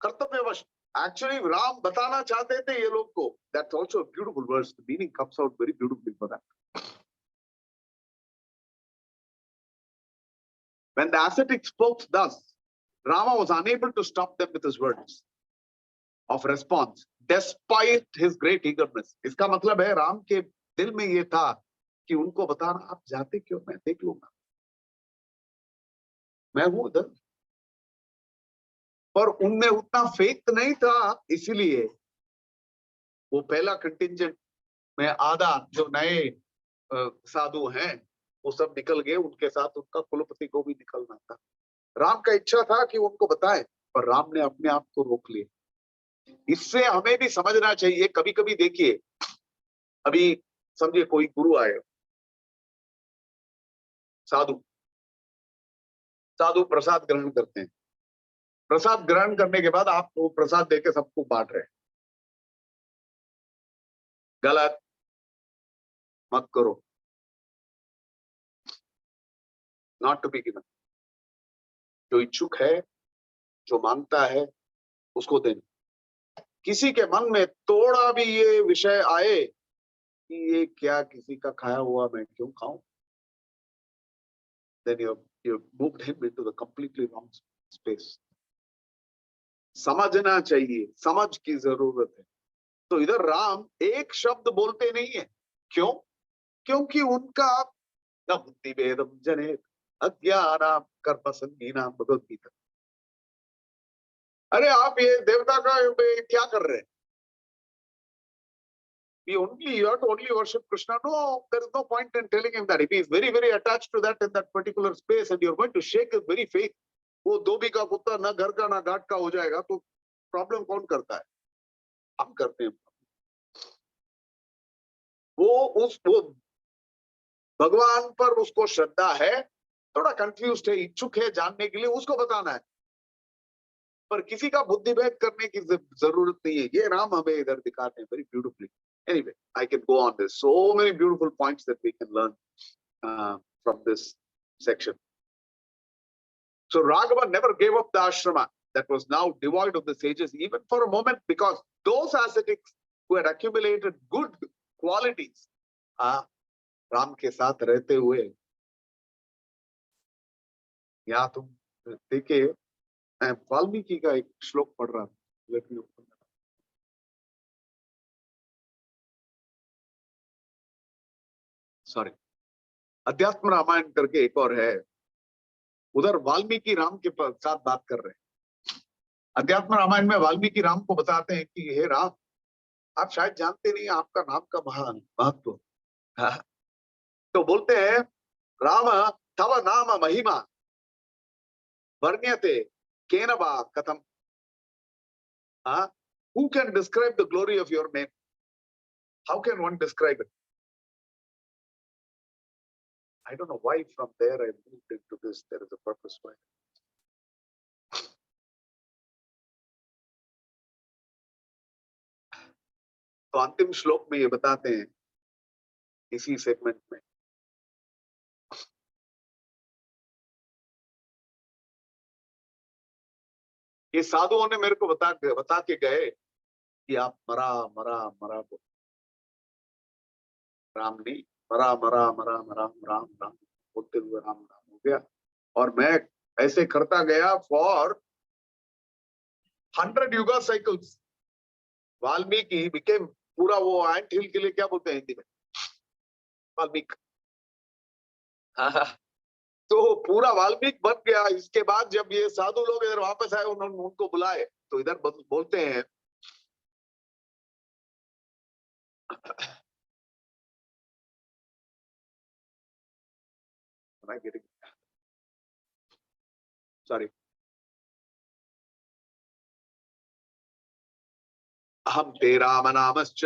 Speaker 1: कर्तव्यवश। एक्चुअली राम बताना चाहते थे ये लोग को, that's also a beautiful verse, the meaning comes out very beautifully for that. When the ascetic spoke thus, Rama was unable to stop them with his words of response, despite his great eagerness. इसका मतलब है राम के दिल में ये था कि उनको बताना, आप जाते क्यों, मैं देख लूंगा, मैं हूं उधर। पर उनमें उतना फेथ नहीं था, इसीलिए वो पहला कंटिंजेंट में आधा जो नए साधु हैं वो सब निकल गए, उनके साथ उनका कुलपति को भी निकलना था। राम का इच्छा था कि उनको बताए, पर राम ने अपने आप को रोक लिया। इससे हमें भी समझना चाहिए, कभी कभी देखिए, अभी समझिए कोई गुरु आए, साधु साधु प्रसाद ग्रहण करते हैं, प्रसाद ग्रहण करने के बाद आप वो प्रसाद देके सबको बांट रहे हैं, गलत मत करो, नॉट टू बी गिवन। जो इच्छुक है, जो मांगता है, उसको देना। किसी के मन में थोड़ा भी ये विषय आए कि ये क्या किसी का खाया हुआ मैं क्यों खाऊं, then you moved him into the completely wrong space. समझना चाहिए, समझ की जरूरत है। तो इधर राम एक शब्द बोलते नहीं है, क्यों? क्योंकि उनका न बुद्धि भेदम जनेत अज्ञानाम कर्म संगीनाम, भगवत गीता। अरे आप ये देवता का क्या कर रहे हैं? You have to only worship Krishna. No, there is no point in telling him that. If he is very, very attached to that in that particular space and you're going to shake his very faith, वो धोबी का कुत्ता ना घर का ना घाट का हो जाएगा, तो प्रॉब्लम कौन करता है? हम करते हैं। वो भगवान पर उसको श्रद्धा है, थोड़ा कंफ्यूज्ड है, इच्छुक है जानने के लिए, उसको बताना है, पर किसी का बुद्धि भेद करने की जरूरत नहीं है। ये राम हमें इधर दिखाते हैं very beautifully. Anyway, I can go on. There's so many beautiful points that we can learn from this section. So Raghava never gave up the ashrama that was now devoid of the sages even for a moment, because those ascetics who had accumulated good qualities, Ram के साथ रहते हुए, यहाँ तुम देखिए, मैं वाल्मीकि का एक श्लोक पढ़ रहा था, सॉरी, अध्यात्म रामायण करके एक और है, उधर वाल्मीकि राम के साथ बात कर रहे हैं। अध्यात्म रामायण में वाल्मीकि राम को बताते हैं कि हे राम, आप शायद जानते नहीं आपका नाम का महान महत्व। हाँ। तो बोलते हैं, राम तव नाम महिमा वर्ण्यते केन वा कथम। Who can describe the glory of your name? How can one describe it? I don't know why from there I moved into this. There is a purpose why. तो अंतिम श्लोक में ये बताते हैं इसी सेगमेंट में, ये साधुओं ने मेरे को बता के गए कि आप मरा मरा मरा बोल, राम नहीं, मरा मरा मरा मरा राम राम बोलते हुए राम राम हो गया। और मैं ऐसे करता गया for 100 yuga cycles. Valmiki became, पूरा वो एंट हिल के लिए क्या बोलते हैं हिंदी में, वाल्मीकि। तो पूरा वाल्मीकि बन गया। इसके बाद जब ये साधु लोग इधर वापस आए, उन्होंने उनको बुलाए, तो इधर बोलते हैं, सॉरी, अहम ते राम नामश्च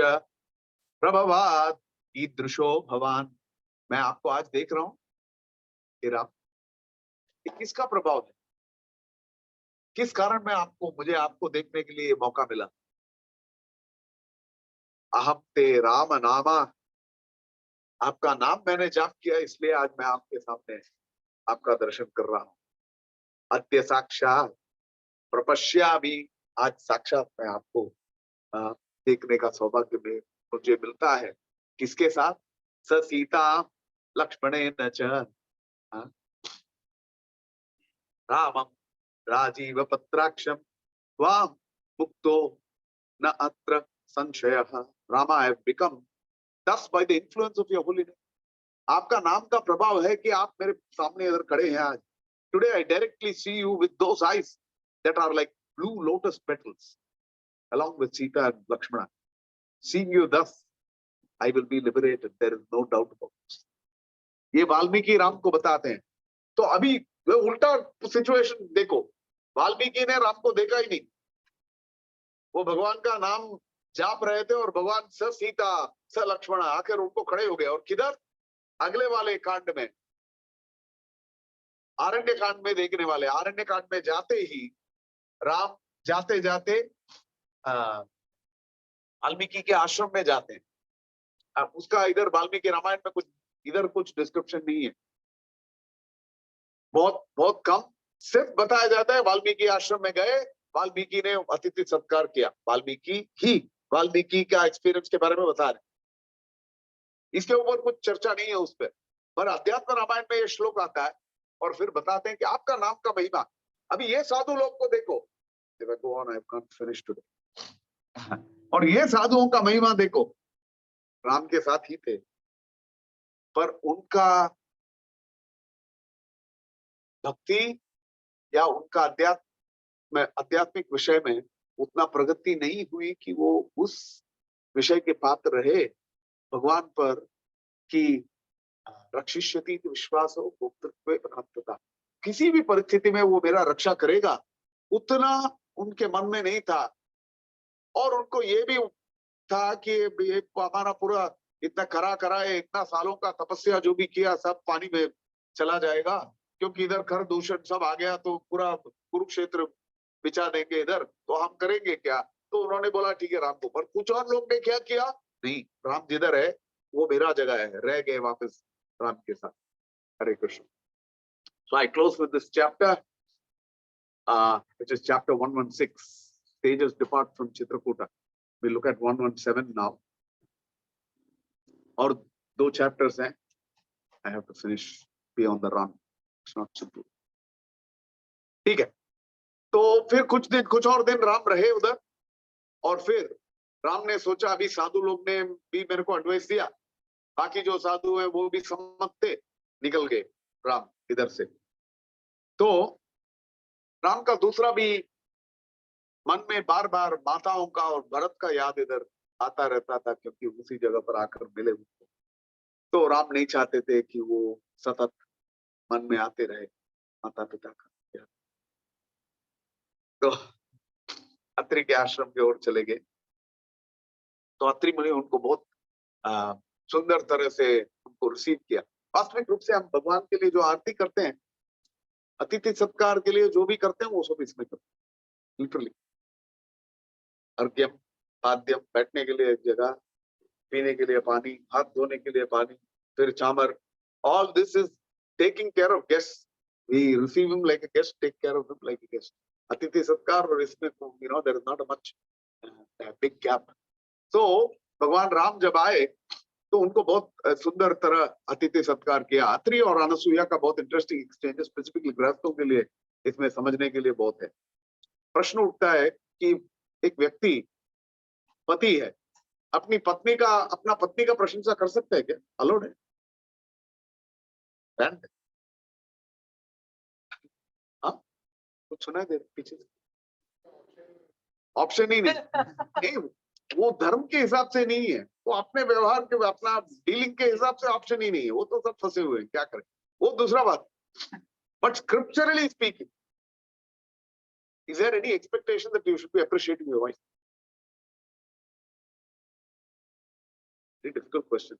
Speaker 1: प्रभवात् ईदृशो भवान। मैं आपको आज देख रहा हूं, हे राम, किसका प्रभाव है, किस कारण मैं मुझे आपको देखने के लिए मौका मिला। अहम ते राम नामा, आपका नाम मैंने जाप किया, इसलिए आज मैं आपके सामने आपका दर्शन कर रहा हूं। अद्य साक्षात प्रपश्यामि, आज साक्षात मैं आपको देखने का सौभाग्य में मुझे मिलता है। किसके साथ? स सीता लक्ष्मणेन च रामम राजीव पत्राक्षम त्वाम मुक्तो न अत्र संशयः। Rama, I have become thus by the influence of your holiness. आपका नाम का प्रभाव है कि आप मेरे सामने इधर खड़े हैं आज। Today I directly see you with those eyes that are like blue lotus petals, along with Sita and Lakshmana. Seeing you thus, I will be liberated. There is no doubt about this. ये वाल्मीकि राम को बताते हैं। तो अभी उल्टा situation देखो, वाल्मीकि ने राम को देखा ही नहीं, वो भगवान का नाम जाप रहे थे और भगवान स सीता स लक्ष्मण आकर उनको खड़े हो गए। और किधर? अगले वाले कांड में, आरण्य कांड में देखने वाले, आरण्य कांड में जाते ही राम जाते जाते वाल्मीकि के आश्रम में जाते हैं। उसका इधर वाल्मीकि रामायण में इधर कुछ डिस्क्रिप्शन नहीं है, बहुत बहुत कम, सिर्फ बताया जाता है वाल्मीकि आश्रम में गए, वाल्मीकि ने अतिथि सत्कार किया, वाल्मीकि का एक्सपीरियंस के बारे में बता रहे, इसके ऊपर कुछ चर्चा नहीं है उस पर अध्यात्म रामायण में ये श्लोक आता है और फिर बताते हैं कि आपका नाम का महिमा। अभी ये साधु लोग को देखो, और ये साधुओं का महिमा देखो, राम के साथ ही थे, पर उनका भक्ति या उनका आध्यात्मिक विषय में उतना प्रगति नहीं हुई कि वो उस विषय के पात्र रहे भगवान पर कि रक्षिष्यति विश्वास हो भोक्तृत्वे अनंतता, किसी भी परिस्थिति में वो मेरा रक्षा करेगा, उतना उनके मन में नहीं था। और उनको ये भी था कि ये हमारा पूरा इतना करा है, इतना सालों का तपस्या जो भी किया सब पानी में चला जाएगा, क्योंकि इधर कर दूषण सब आ गया तो पूरा कुरुक्षेत्र बिछा देंगे इधर, तो हम करेंगे क्या। तो उन्होंने बोला ठीक है राम को, पर कुछ और लोग ने क्या किया, नहीं राम जिधर है वो मेरा जगह है, रह गए वापस राम के साथ। हरे Krishna. So I close with this chapter, which is chapter 116. Sages depart from Chitrakuta. We look at 117 now. और 2 chapters हैं. I have to finish. Be on the run. It's not simple. ठीक है. तो फिर कुछ और दिन राम रहे उधर, और फिर राम ने सोचा अभी साधु लोग ने भी मेरे को एडवाइस दिया, बाकी जो साधु हैं वो भी सम्मत थे, निकल गए राम इधर से। तो राम का दूसरा भी मन में बार बार माताओं का और भरत का याद इधर आता रहता था, क्योंकि उसी जगह पर आकर मिले उनको। तो राम नहीं चाहते थे कि वो सतत मन में आते रहे माता पिता का याद। तो अत्रि के आश्रम की ओर चले गए। तो अत्रि मुनि उनको बहुत सुंदर तरह से उनको रिसीव किया। वास्तविक रूप से हम भगवान के लिए जो आरती करते हैं, अतिथि सत्कार के लिए जो भी करते हैं वो सब इसमें करते हैं, लिटरली। अर्घ्यम, पाद्यम, बैठने के लिए एक जगह, पीने के लिए पानी, हाथ धोने के लिए पानी, फिर चामर, all this is taking care of guests. We receive him like a guest, take care of him like a guest. अतिथि सत्कार और इसमें there is not a much big gap. So भगवान राम जब आए तो उनको बहुत सुंदर तरह अतिथि सत्कार किया। अत्रि और अनसुईया का बहुत इंटरेस्टिंग एक्सचेंज, स्पेसिफिकली गृहस्थों के लिए इसमें समझने के लिए बहुत है। प्रश्न उठता है कि एक व्यक्ति पति है, अपनी पत्नी का प्रशंसा कर सकता है क्या? अलाउड है? बैंड? हाँ, कुछ सुना दे पीछे से? ऑप्शन ही नहीं, वो धर्म के हिसाब से नहीं है, वो अपने व्यवहार के, अपना डीलिंग के हिसाब से ऑप्शन ही नहीं है, वो तो सब फंसे हुए हैं, क्या करें, वो दूसरा बात। But scripturally speaking, is there any expectation that you should be appreciating your wife? Very difficult question.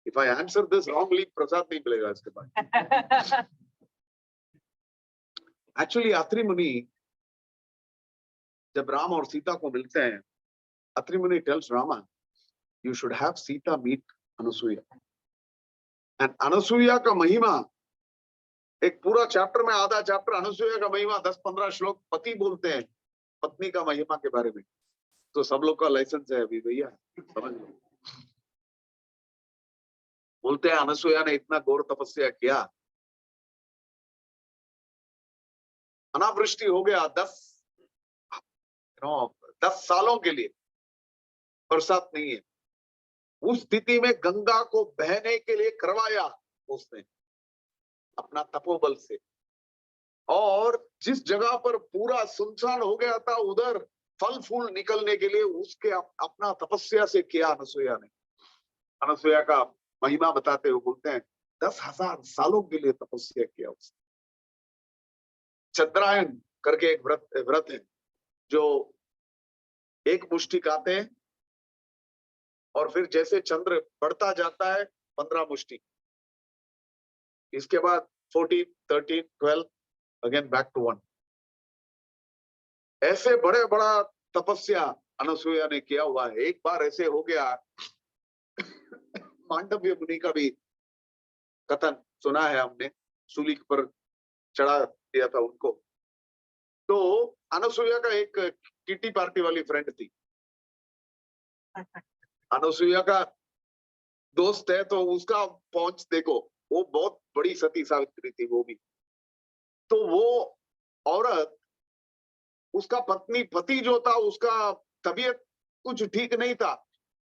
Speaker 1: If I answer this wrongly, प्रसाद नहीं मिलेगा इसके बाद। Actually, अत्रि मुनि जब राम और सीता को मिलते हैं, अत्रि मुनि tells Rama, you should have Sita meet Anasuya. And Anasuya का महिमा एक पूरा चैप्टर में, आधा चैप्टर अनसुईया का महिमा, 10-15 श्लोक पति बोलते हैं पत्नी का महिमा के बारे में। तो सब लोग का लाइसेंस है अभी भैया, समझ लो। बोलते हैं अनसुईया ने इतना घोर तपस्या किया, अनावृष्टि हो गया 10 सालों के लिए, बरसात नहीं है। उस स्थिति में गंगा को बहने के लिए करवाया उसने अपना तपोबल से, और जिस जगह पर पूरा सुनसान हो गया था उधर फल फूल निकलने के लिए उसके अपना तपस्या से किया अनसुईया ने। अनसुईया का महिमा बताते हुए बोलते हैं 10,000 सालों के लिए तपस्या किया उसने। चंद्रायन करके एक व्रत है, जो एक मुष्टि खाते हैं और फिर जैसे चंद्र बढ़ता जाता है 15 मुष्टि, इसके बाद 14, 13, 12, अगेन बैक टू 1। ऐसे बड़ा तपस्या अनसुईया ने किया हुआ है। एक बार ऐसे हो गया, मांडव्य मुनि का भी कथन सुना है हमने, सूली पर चढ़ा दिया था उनको, तो अनसुईया का एक किटी पार्टी वाली फ्रेंड थी, अनसुईया का दोस्त है, तो उसका पहुंच देखो, वो बहुत बड़ी सती सावित्री थी वो भी। तो वो औरत, उसका पति जो था, उसका तबीयत कुछ ठीक नहीं था,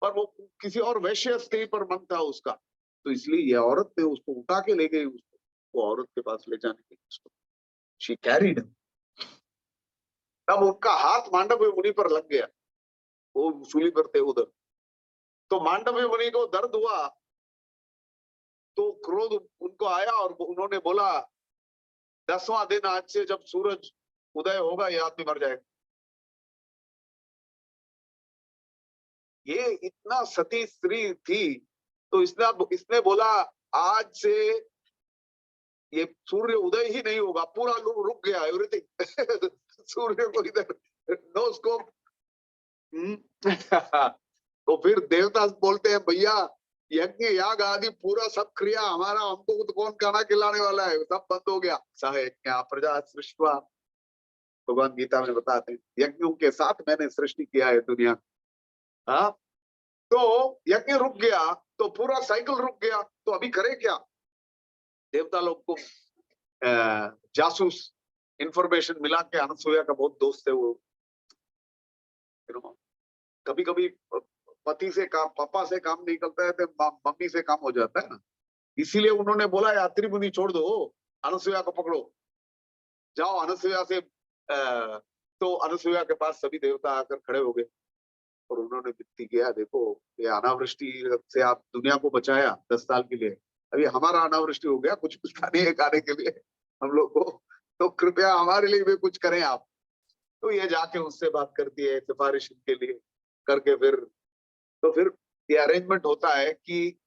Speaker 1: पर वो किसी और वैश्य स्त्री पर मन था उसका, तो इसलिए ये औरत ने उसको उठा के ले गई, उसको वो औरत के पास ले जाने के लिए उसको शी कैरिड। तब उनका हाथ मांडव्य मुनि पर लग गया, वो सूली पर थे उधर, तो मांडव्य मुनि को दर्द हुआ, तो क्रोध उनको आया और उन्होंने बोला 10वां दिन आज से जब सूरज उदय होगा ये आदमी मर जाएगा। ये इतना सती स्त्री थी, तो इसने बोला आज से ये सूर्य उदय ही नहीं होगा, पूरा रुक गया एवरीथिंग सूर्य को इधर नो स्कोप। तो फिर देवता बोलते हैं भैया यज्ञ याग आदि पूरा सब क्रिया हमारा, हमको तो कौन खाना खिलाने वाला है, सब बंद हो गया। सह यज्ञ प्रजा सृष्टवा, भगवान गीता में बताते हैं यज्ञों के साथ मैंने सृष्टि किया है दुनिया। हाँ, तो यज्ञ रुक गया, तो पूरा साइकिल रुक गया, तो अभी करे क्या? देवता लोग को जासूस इंफॉर्मेशन मिला के, अनसुईया का बहुत दोस्त है वो, कभी कभी पति से काम, पापा से काम नहीं करता है तो मम्मी से काम हो जाता है ना, इसीलिए उन्होंने बोला यात्री मुनि छोड़ दो, अनसुईया को पकड़ो, जाओ अनसुईया से। तो अनसुईया के पास सभी देवता आकर खड़े हो गए और उन्होंने विनती किया, देखो ये अनावृष्टि से आप दुनिया को बचाया 10 साल के लिए, अभी हमारा अनावृष्टि हो गया, कुछ मिलता नहीं है खाने के लिए हम लोग को, तो कृपया हमारे लिए भी कुछ करें आप। तो ये जाके उससे बात करती है सिफारिश के लिए करके, फिर ये अरेंजमेंट होता है कि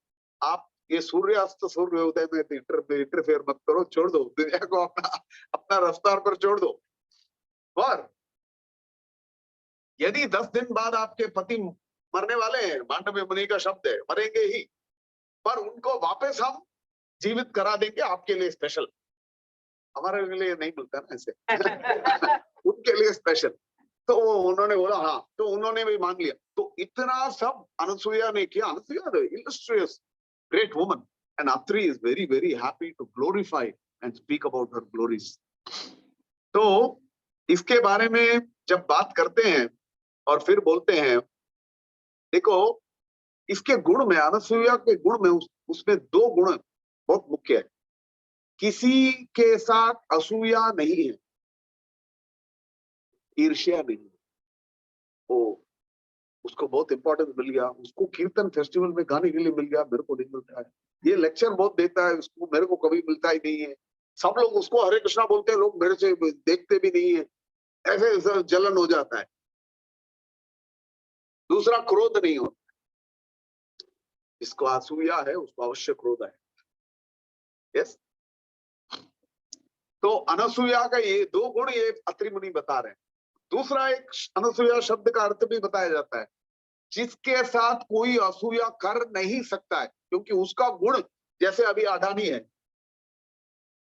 Speaker 1: आप ये सूर्यास्त सूर्य उदय में इंटरफेयर मत करो, छोड़ दो दुनिया को, अपना अपना रफ्तार पर छोड़ दो। पर यदि 10 दिन बाद आपके पति मरने वाले हैं, मांडव्य मुनि का शब्द है, मरेंगे ही, पर उनको वापस हम जीवित करा देंगे आपके लिए स्पेशल, हमारे लिए नहीं मिलता ना ऐसे उनके लिए स्पेशल। तो उन्होंने बोला हाँ, तो उन्होंने भी मान लिया। तो इतना सब अनसुईया ने किया। Anusuiya illustrious great woman and Atri is very very happy to glorify and speak about her glories। तो इसके बारे में जब बात करते हैं और फिर बोलते हैं, देखो इसके गुण में, अनसुईया के गुण में उसमें 2 गुण बहुत मुख्य है। किसी के साथ असूया नहीं है, ईर्ष्या नहीं है, वो उसको बहुत इंपॉर्टेंस मिल गया, उसको कीर्तन फेस्टिवल में गाने के लिए मिल गया, मेरे को नहीं मिलता है। ये लेक्चर बहुत देता है, उसको मेरे को कभी मिलता ही नहीं है। सब लोग उसको हरे कृष्णा बोलते हैं, लोग मेरे से देखते भी नहीं है, ऐसे जलन हो जाता है। दूसरा, क्रोध नहीं होता, जिसको असूया है उसको अवश्य क्रोध है। यस, तो अनसूया का ये 2 गुण ये अत्रि मुनि बता रहे हैं। दूसरा, एक अनसूया शब्द का अर्थ भी बताया जाता है, जिसके साथ कोई असूया कर नहीं सकता है, क्योंकि उसका गुण, जैसे अभी अडानी है,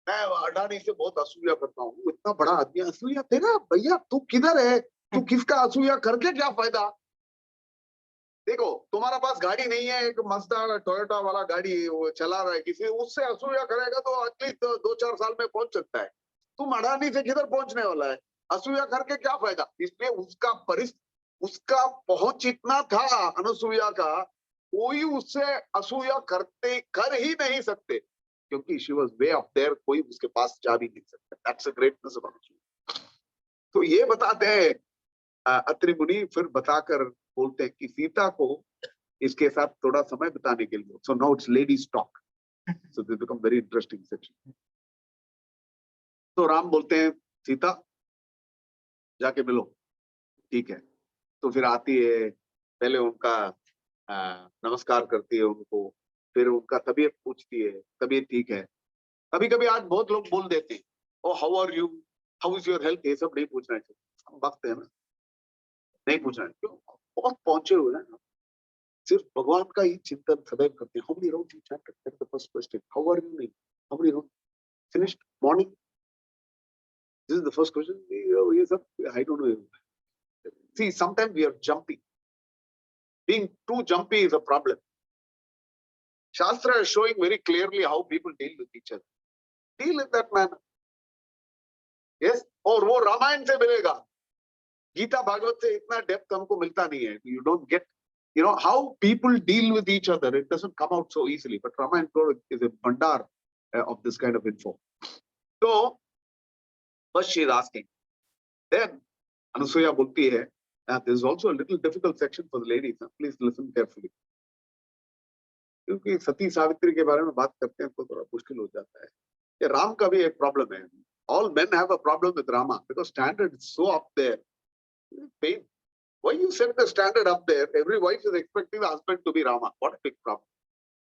Speaker 1: मैं अडानी से बहुत असूया करता हूँ, इतना बड़ा आदमी, असूया तेरा भैया, तू किधर है, तू किसका असूया करके क्या फायदा? देखो तुम्हारा पास गाड़ी नहीं है, एक मज़दा टोयोटा वाला गाड़ी वो चला रहा है किसी, उससे असूया करेगा तो एटलीस्ट 2-4 साल में पहुंच सकता है। तुम अडानी से किधर पहुंचने वाला है? असूया करके क्या फायदा? इसलिए उसका पहुंच इतना था अनसूया का, कोई उससे असूया कर ही नहीं सकते, क्योंकि she was way up there, कोई उसके पास जा भी नहीं सकता। That's a greatness of Anasuya. तो ये बताते हैं अत्रि मुनि, फिर बताकर बोलते हैं कि सीता को इसके साथ थोड़ा समय बिताने के लिए, so now it's ladies talk, so this become very interesting section. तो राम बोलते हैं सीता जाके मिलो, ठीक है। तो फिर आती है, पहले उनका नमस्कार करती है उनको, फिर उनका तबीयत पूछती है, तबीयत ठीक है। कभी कभी आज बहुत लोग बोल देते हैं, oh how are you, how is your health, ये सब नहीं पूछना चाहिए, हम वक्त है ना, नहीं पूछना है, क्यों? बहुत पहुंचे हुए हैं, सिर्फ भगवान का ही चिंतन सदैव करते हैं। How many rounds you chapter, the first question, how are you, नहीं how many round finished morning, This is the first question. Yes, I don't know. See, sometimes we are jumpy. Being too jumpy is a problem. Shastra is showing very clearly how people deal with each other. Deal in that manner. Yes, और वो रामायण से मिलेगा. गीता भागवत से इतना depth हमको मिलता नहीं है. You don't get, how people deal with each other. It doesn't come out so easily. But Ramayana is a bhandar of this kind of info. So, first she is asking. Then Anusuya बोलती है. There is also a little difficult section for the ladies. Please listen carefully. क्योंकि सती सावित्री के बारे में बात करते हैं तो थोड़ा मुश्किल हो जाता है. ये राम का भी एक प्रॉब्लम है. All men have a problem with Rama because standard is so up there. Pain. Why you set the standard up there? Every wife is expecting the husband to be Rama. What a big problem.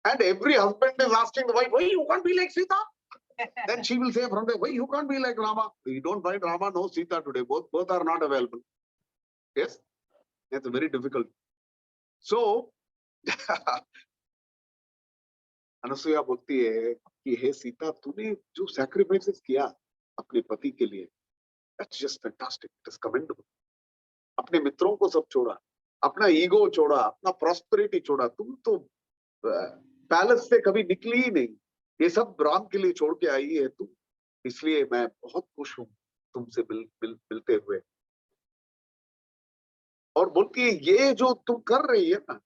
Speaker 1: And every husband is asking the wife, why you can't be like Sita? Then she will say from there, why you can't be like Rama? You don't find Rama, no Sita today. Both are not available. Yes? That's very difficult. So, Anasuya बोलती है कि हे सीता, तूने जो sacrifices किया अपने पति के लिए, that's just fantastic, it is commendable. अपने मित्रों को सब छोड़ा, अपना ईगो छोड़ा, अपना प्रॉस्पेरिटी छोड़ा. तुम तो पैलेस से कभी निकली ही नहीं. ये सब राम के लिए छोड़ के आई है तुम. इसलिए मैं बहुत खुश हूं तुमसे मिलते हुए. और बोलती है ये जो तुम कर रही है ना,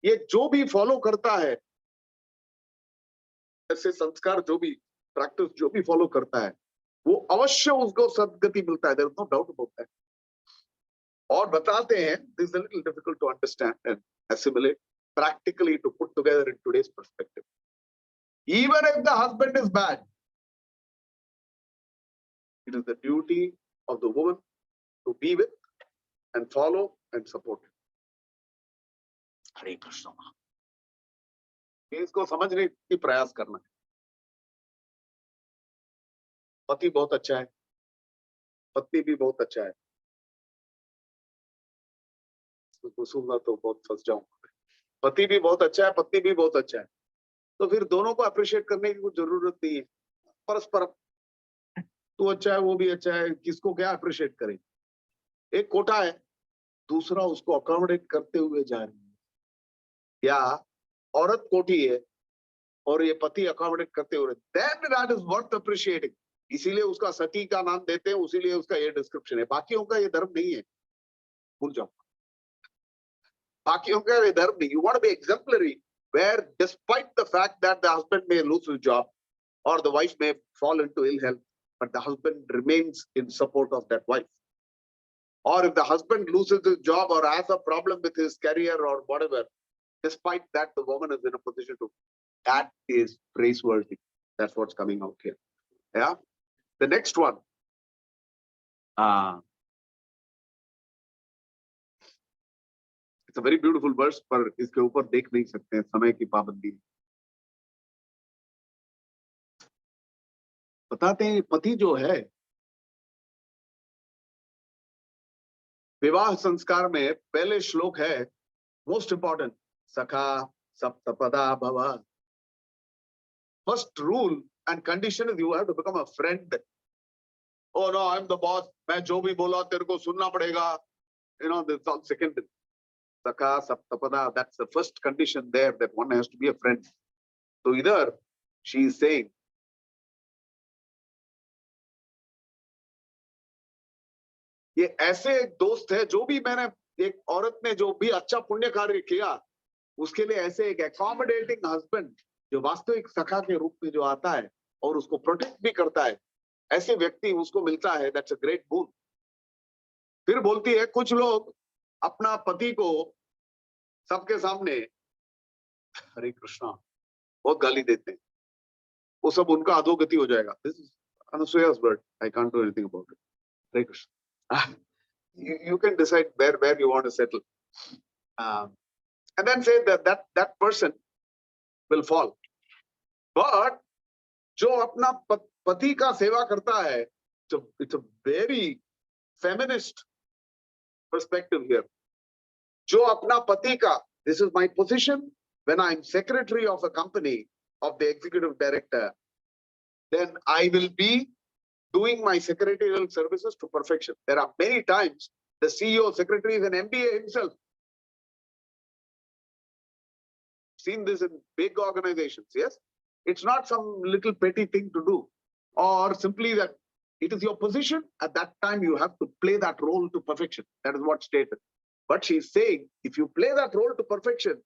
Speaker 1: ये जो भी फॉलो करता है, ऐसे संस्कार जो भी प्रैक्टिस जो भी फॉलो करता है, वो अवश्य उसको सद्गति मिलता है. There is no doubt about that. और बताते हैं, this is a little difficult to understand and assimilate practically to put together in today's perspective. Even if the husband is bad, it is the duty of the woman to be with and follow and support him. हरे कृष्ण. इसको समझने की प्रयास करना है. पति बहुत अच्छा है, पत्नी भी बहुत अच्छा है. इसको सुनना तो बहुत फंस जाऊंगा. पति भी बहुत अच्छा है, पत्नी भी बहुत अच्छा है, तो फिर दोनों को अप्रिशिएट करने की कुछ जरूरत नहीं है. परस्पर, तू अच्छा है वो भी अच्छा है, किसको क्या अप्रिशिएट करें. एक कोटा है, दूसरा उसको अकोमोडेट करते हुए जा रही है. या औरत कोठी है और ये पति अकोमोडेट करते हुए, then that is worth appreciating. इसीलिए उसका सती का नाम देते हैं, उसीलिए उसका ये डिस्क्रिप्शन है. बाकियों का ये धर्म नहीं है, भूल जाओ. बाकियों का ये धर्म नहीं. You want to be exemplary, where despite the fact that the husband may lose his job or the wife may fall into ill health, but the husband remains in support of that wife. Or if the husband loses his job or has a problem with his career or whatever, despite that the woman is in a position to, that is praiseworthy. That's what's coming out here. Yeah. The next one. It's a very beautiful verse, पर इसके ऊपर देख नहीं सकते हैं, समय की पाबंदी. बताते हैं पति जो है, विवाह संस्कार में पहले श्लोक है मोस्ट इंपॉर्टेंट, सखा सप्तपदा भव. First rule and condition is you have to become a friend. Oh no, I'm the boss. मैं जो भी बोला तेरे को सुनना पड़ेगा. This all second. Sakha saptapada, that's the first condition there, that one has to be a friend. So either she is saying, ये ऐसे एक दोस्त है, जो भी मैंने, एक औरत ने जो भी अच्छा पुण्य कार्य किया, उसके लिए ऐसे एक accommodating husband, जो वास्तविक सखा के रूप में जो आता है और उसको प्रोटेक्ट भी करता है, ऐसे व्यक्ति उसको मिलता है. That's a great boon. फिर बोलती है, कुछ लोग अपना पति को सबके सामने, हरे कृष्णा, बहुत गाली देते हैं. वो सब उनका अधोगति हो जाएगा. This is Anusuya's word. I can't do anything about it. Hare Krishna. You can decide where you want to settle. And then say that person will fall. But जो अपना पति का सेवा करता है, it's a very feminist perspective here. जो अपना पति का, this is my position when I'm secretary of a company, of the executive director, then I will be doing my secretarial services to perfection. There are many times the CEO, secretary is an MBA himself. Seen this in big organizations, yes? It's not some little petty thing to do, or simply that it is your position at that time you have to play that role to perfection. That is what stated. But she's saying, if you play that role to perfection,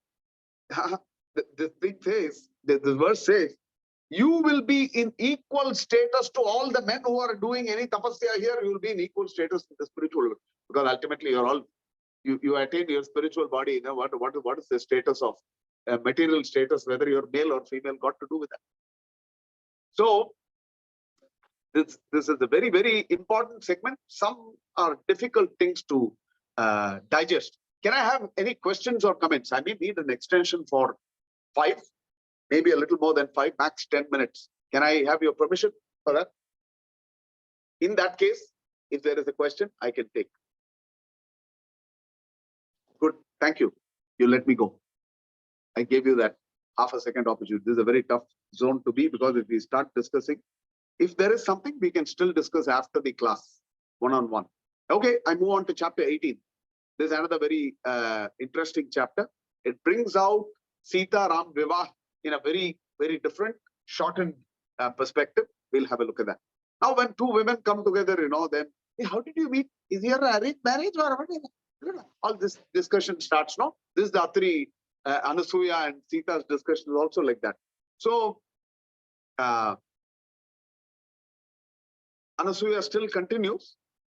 Speaker 1: the thing says, the verse says, you will be in equal status to all the men who are doing any tapasya here. You will be in equal status in the spiritual world, because ultimately you're all you attain your spiritual body. You know what is the status of material status, whether you're male or female, got to do with that. So this is a very, very important segment. Some are difficult things to digest. Can I have any questions or comments? I may need an extension for 5, maybe a little more than 5, max 10 minutes. Can I have your permission for that? In that case, if there is a question, I can take. Good, thank you. You let me go. I gave you that half a second opportunity. This is a very tough zone to be, because if we start discussing, if there is something, we can still discuss after the class, one-on-one. Okay, I move on to chapter 18. This is another very interesting chapter. It brings out Sita Ram Vivah in a very, very different, shortened perspective. We'll have a look at that. Now, when two women come together, then, hey, how did you meet? Is your arranged marriage or what? All this discussion starts now. This is the Atri, Anasuya and Sita's discussion is also like that. So, Anasuya still continues.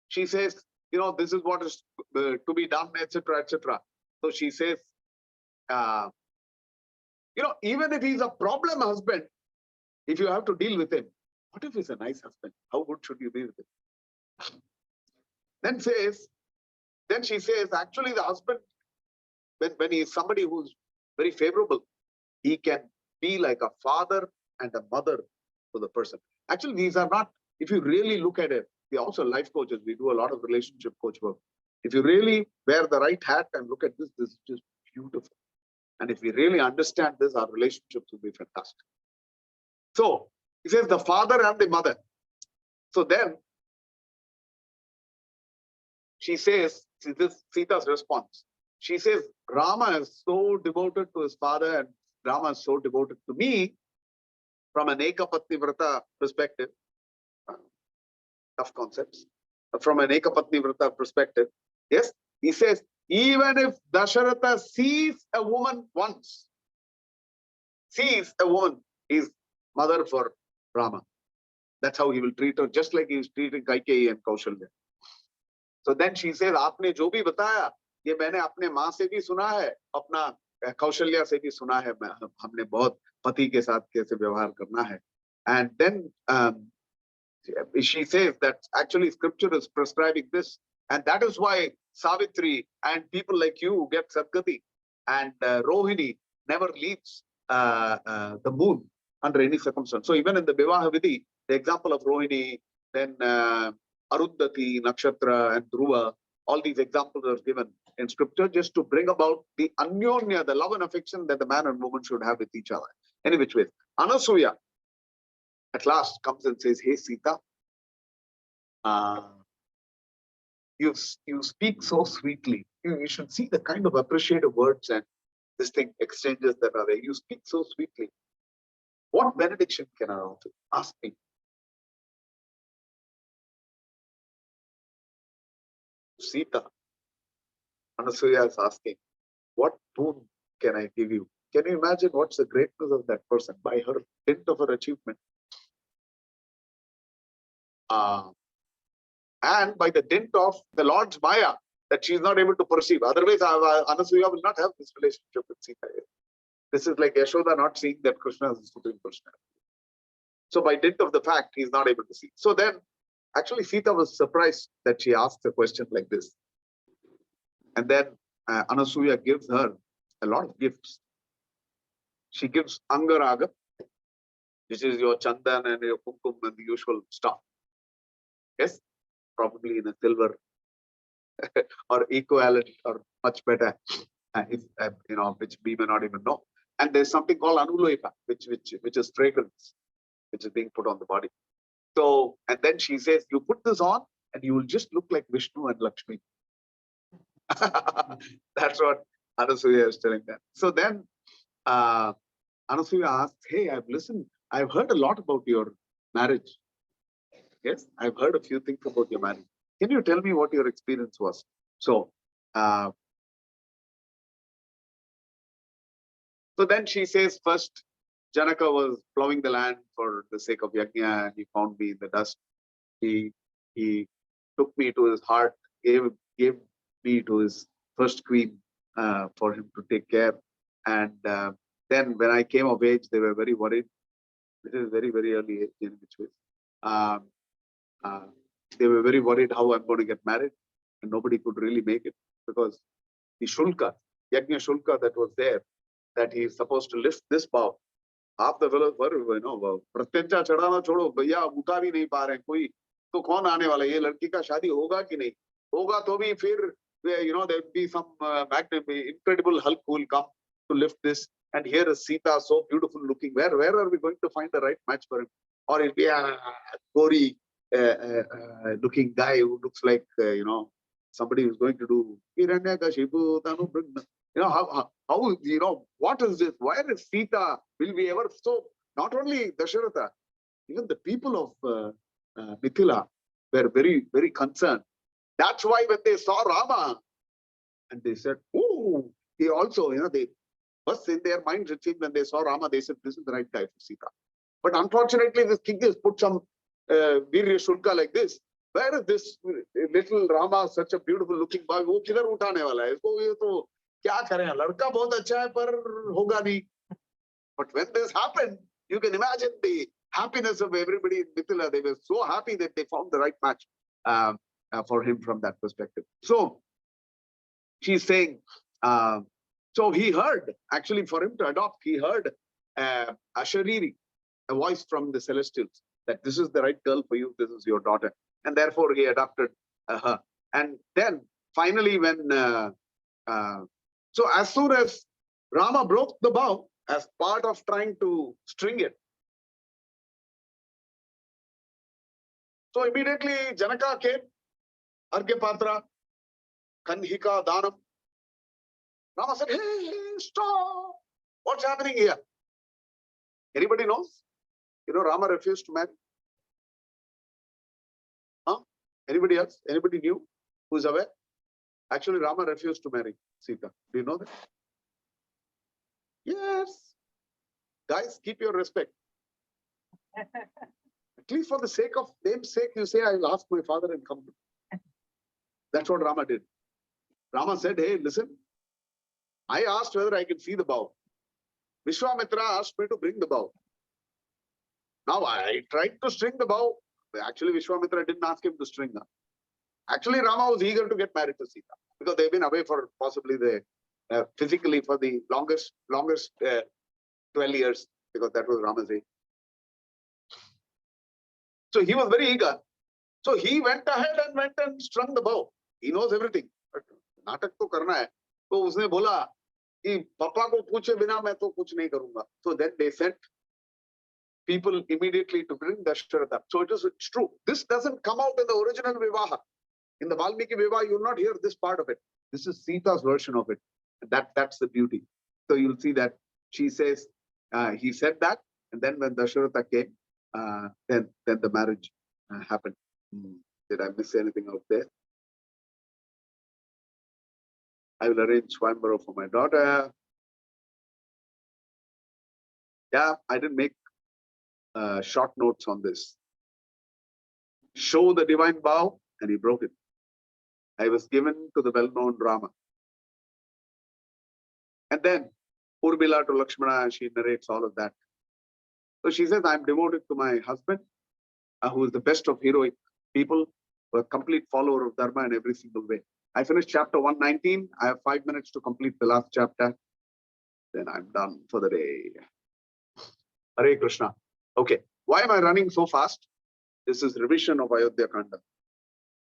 Speaker 1: She says, this is what is to be done, etc., etc. So she says, even if he's a problem husband, if you have to deal with him, what if he's a nice husband? How good should you be with him? Then she says, actually the husband, when he is somebody who's very favorable, he can be like a father and a mother to the person. Actually, these are not, if you really look at it, we are also life coaches. We do a lot of relationship coach work. If you really wear the right hat and look at this is just beautiful. And if we really understand this, our relationships will be fantastic. So he says the father and the mother. So then she says, this is Sita's response. She says, Rama is so devoted to his father and Rama is so devoted to me. From an Ekapatni Vrata perspective, tough concepts. From an Ekapatni Vrata perspective, yes, he says, even if Dasharatha sees a woman once, sees a woman, is mother for Rama. That's how he will treat her, just like he is treating Kaikeyi and Kaushalya. So then she says, "Aapne jo bhi bataya, ye maine apne maa se bhi suna hai, apna Kaushalya se bhi suna hai. Humne bahut pati ke saath kaise vyavahar karna hai." And then she says that actually scripture is prescribing this, and that is why Savitri and people like you get Sadgati, and Rohini never leaves the moon under any circumstance. So even in the Vivaha Vidhi, the example of Rohini, then Arundhati, Nakshatra and Dhruva, all these examples are given in scripture just to bring about the anyonya, the love and affection that the man and woman should have with each other. Any which way. Anasuya at last comes and says, "Hey Sita, you speak so sweetly. You should see the kind of appreciative words and this thing exchanges that are there. You speak so sweetly. What benediction can I offer? Ask me." Sita, Anasuya is asking, what boon can I give you? Can you imagine what's the greatness of that person by her dint of her achievement? And by the dint of the Lord's Maya that she is not able to perceive. Otherwise, Anasuya will not have this relationship with Sita. This is like Yashoda not seeing that Krishna is the Supreme Personality. So by dint of the fact, he is not able to see. So then, actually, Sita was surprised that she asked a question like this. And then Anasuya gives her a lot of gifts. She gives Angaraga, which is your chandan and your kumkum and the usual stuff. Yes, probably in a silver or equivalent or much better, which we may not even know. And there's something called Anuloika, which is fragrance, which is being put on the body. So, and then she says, you put this on and you will just look like Vishnu and Lakshmi. That's what Anasuya is telling them. So then Anasuya asked, hey, I've heard a lot about your marriage. Yes, I've heard a few things about your marriage. Can you tell me what your experience was? So, so then she says, first, Janaka was plowing the land for the sake of Yajna, and he found me in the dust. He took me to his heart, gave me to his first queen for him to take care. And then when I came of age, they were very worried. This is very, very early age in which way. They were very worried how I'm going to get married, and nobody could really make it because the Shulka, Yajna Shulka that was there, that he's supposed to lift this bow. आप the fellows were, प्रत्यंचा चढ़ाना छोड़ो भैया, उठा भी नहीं पा रहे हैं कोई, तो कौन आने वाला है? ये लड़की का शादी होगा कि नहीं होगा? तो भी फिर there will be some incredible Hulk who will come to lift this. And here is Sita, so beautiful looking. Where are we going to find the right match for him? Or it'll be a gory looking guy who looks like somebody who's going to do how what is this? Where is Sita? Will we ever? So not only Dasharatha, even the people of Mithila were very, very concerned. That's why when they saw Rama, and they said, oh, he also, they first in their minds, it seemed when they saw Rama, they said, this is the right guy for Sita. But unfortunately, this king has put some Virya Shulka like this. Where is this little Rama, such a beautiful looking boy? वो किधर उठाने वाला है? इसको ये तो क्या करें? लड़का बहुत अच्छा है पर होगा नहीं. But when this happened, you can imagine the happiness of everybody in Mithila. They were so happy that they found the right match for him from that perspective. So she's saying, so he heard, actually for him to adopt, he heard Ashariri, a voice from the celestials, that this is the right girl for you, this is your daughter. And therefore he adopted her. And then finally when, so as soon as Rama broke the bow, as part of trying to string it, so immediately Janaka came, Argya Patra, Kanhika Danam. Rama said, hey, stop. What's happening here? Anybody knows? Rama refused to marry. Huh? Anybody else? Anybody knew? Who's aware? Actually, Rama refused to marry Sita. Do you know that? Yes. Guys, keep your respect. At least for the sake of name's sake, you say, I'll ask my father and come. That's what Rama did. Rama said, hey, listen, I asked whether I can see the bow. Vishwamitra asked me to bring the bow. Now I tried to string the bow. Actually, Vishwamitra didn't ask him to string her. Actually, Rama was eager to get married to Sita because they've been away for possibly physically for the longest 12 years, because that was Rama's age. So he was very eager. So he went ahead and strung the bow. He knows everything. But नाटक तो करना है. तो उसने बोला कि पापा को पूछे बिना मैं तो कुछ नहीं करूंगा. So then they sent people immediately to bring Dasharatha. So it's true. This doesn't come out in the original Vivaha. In the Valmiki Vivaha, you'll not hear this part of it. This is Sita's version of it. That's the beauty. So you'll see that she says, he said that, and then when Dasharatha came, then the marriage happened. Did I miss anything out there? I will arrange Swayambara for my daughter. Yeah, I didn't make short notes on this. Show the divine bow, and he broke it. I was given to the well-known Rama. And then Urmila to Lakshmana, she narrates all of that. So she says, I'm devoted to my husband, who is the best of heroic people, a complete follower of Dharma in every single way. I finished chapter 119. I have 5 minutes to complete the last chapter. Then I'm done for the day. Hare Krishna. Okay. Why am I running so fast? This is revision of Ayodhya Kanda.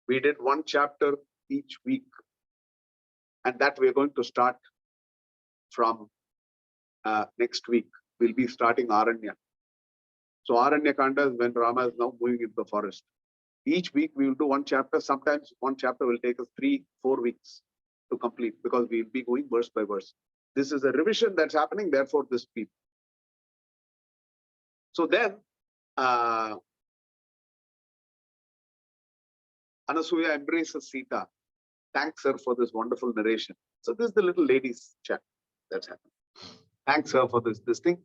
Speaker 1: We did one chapter each week. And that we're going to start from next week. We'll be starting Aranya. So Aranya Kanda is when Rama is now moving into the forest. Each week we will do one chapter. Sometimes one chapter will take us 3-4 weeks to complete because we will be going verse by verse. This is a revision that's happening, therefore this speed. So then Anasuya embraces Sita, thanks her for this wonderful narration. So this is the little lady's chat that's happening. Thanks her for this thing.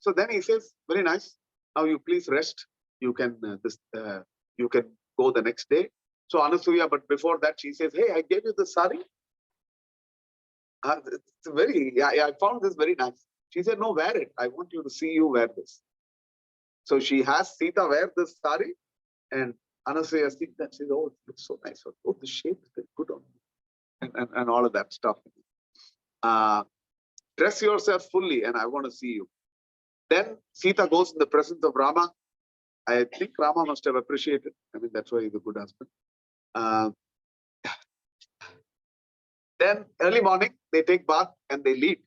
Speaker 1: So then he says, very nice. Now you please rest. You can you can go the next day. So Anasuya, but before that she says, hey, I gave you the sari. It's very, I found this very nice. She said, no, wear it. I want you to see you wear this. So she has Sita wear this sari, and Anasuya sees that. She says, oh, it looks so nice. Oh, the shape is good on you. And all of that stuff. Dress yourself fully, and I want to see you. Then Sita goes in the presence of Rama. I think Rama must have appreciated. I mean, that's why he's a good husband. Then early morning, they take bath and they leave.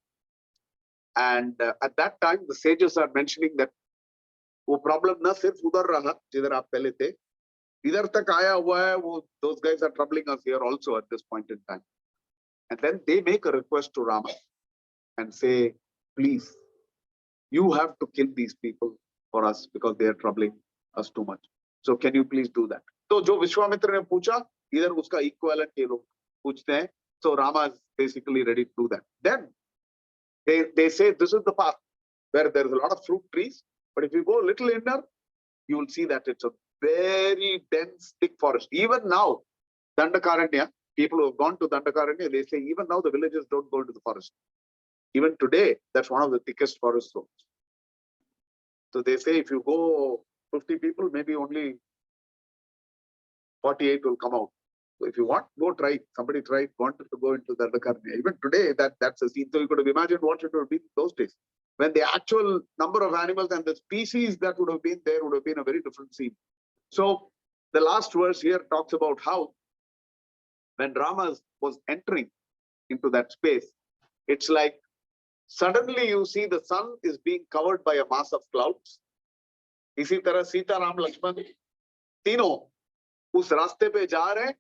Speaker 1: And at that time, the sages are mentioning that वो problem न सिर्फ उधर रहा जिधर आप पहले थे, इधर तक आया हुआ है वो. Those guys are troubling us here also at this point in time. And then they make a request to Rama and say, please, you have to kill these people for us because they are troubling us too much. So can you please do that? So जो विश्वामित्र ने पूछा, इधर उसका equivalent ये लोग पूछते हैं. So Rama is basically ready to do that. Then they say this is the path where there is a lot of fruit trees, but if you go a little inner, you will see that it's a very dense, thick forest. Even now, Dandakaranya, people who have gone to Dandakaranya, they say even now the villagers don't go into the forest. Even today, that's one of the thickest forest zones. So they say if you go 50 people, maybe only 48 will come out. So if you want, go try. Somebody wanted to go into Dandakaranya. Even today, that's a scene. So you could have imagined what it would have been those days, when the actual number of animals and the species that would have been there would have been a very different scene. So the last verse here talks about how when Rama was entering into that space, it's like suddenly you see the sun is being covered by a mass of clouds. इसी तरह सीता राम लक्ष्मण तीनों उस रास्ते पे जा रहे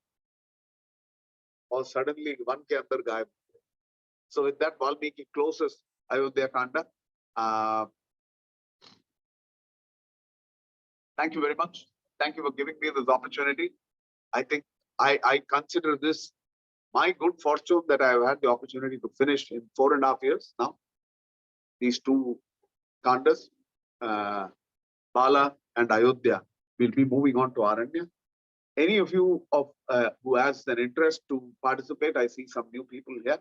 Speaker 1: और suddenly one के अंदर गायब. So with that, Valmiki closes Ayodhya Kanda. Thank you very much. Thank you for giving me this opportunity. I think I consider this my good fortune that I have had the opportunity to finish in 4.5 years now. These two Kandas, Bala and Ayodhya, will be moving on to Aranya. Any of you who has an interest to participate, I see some new people here.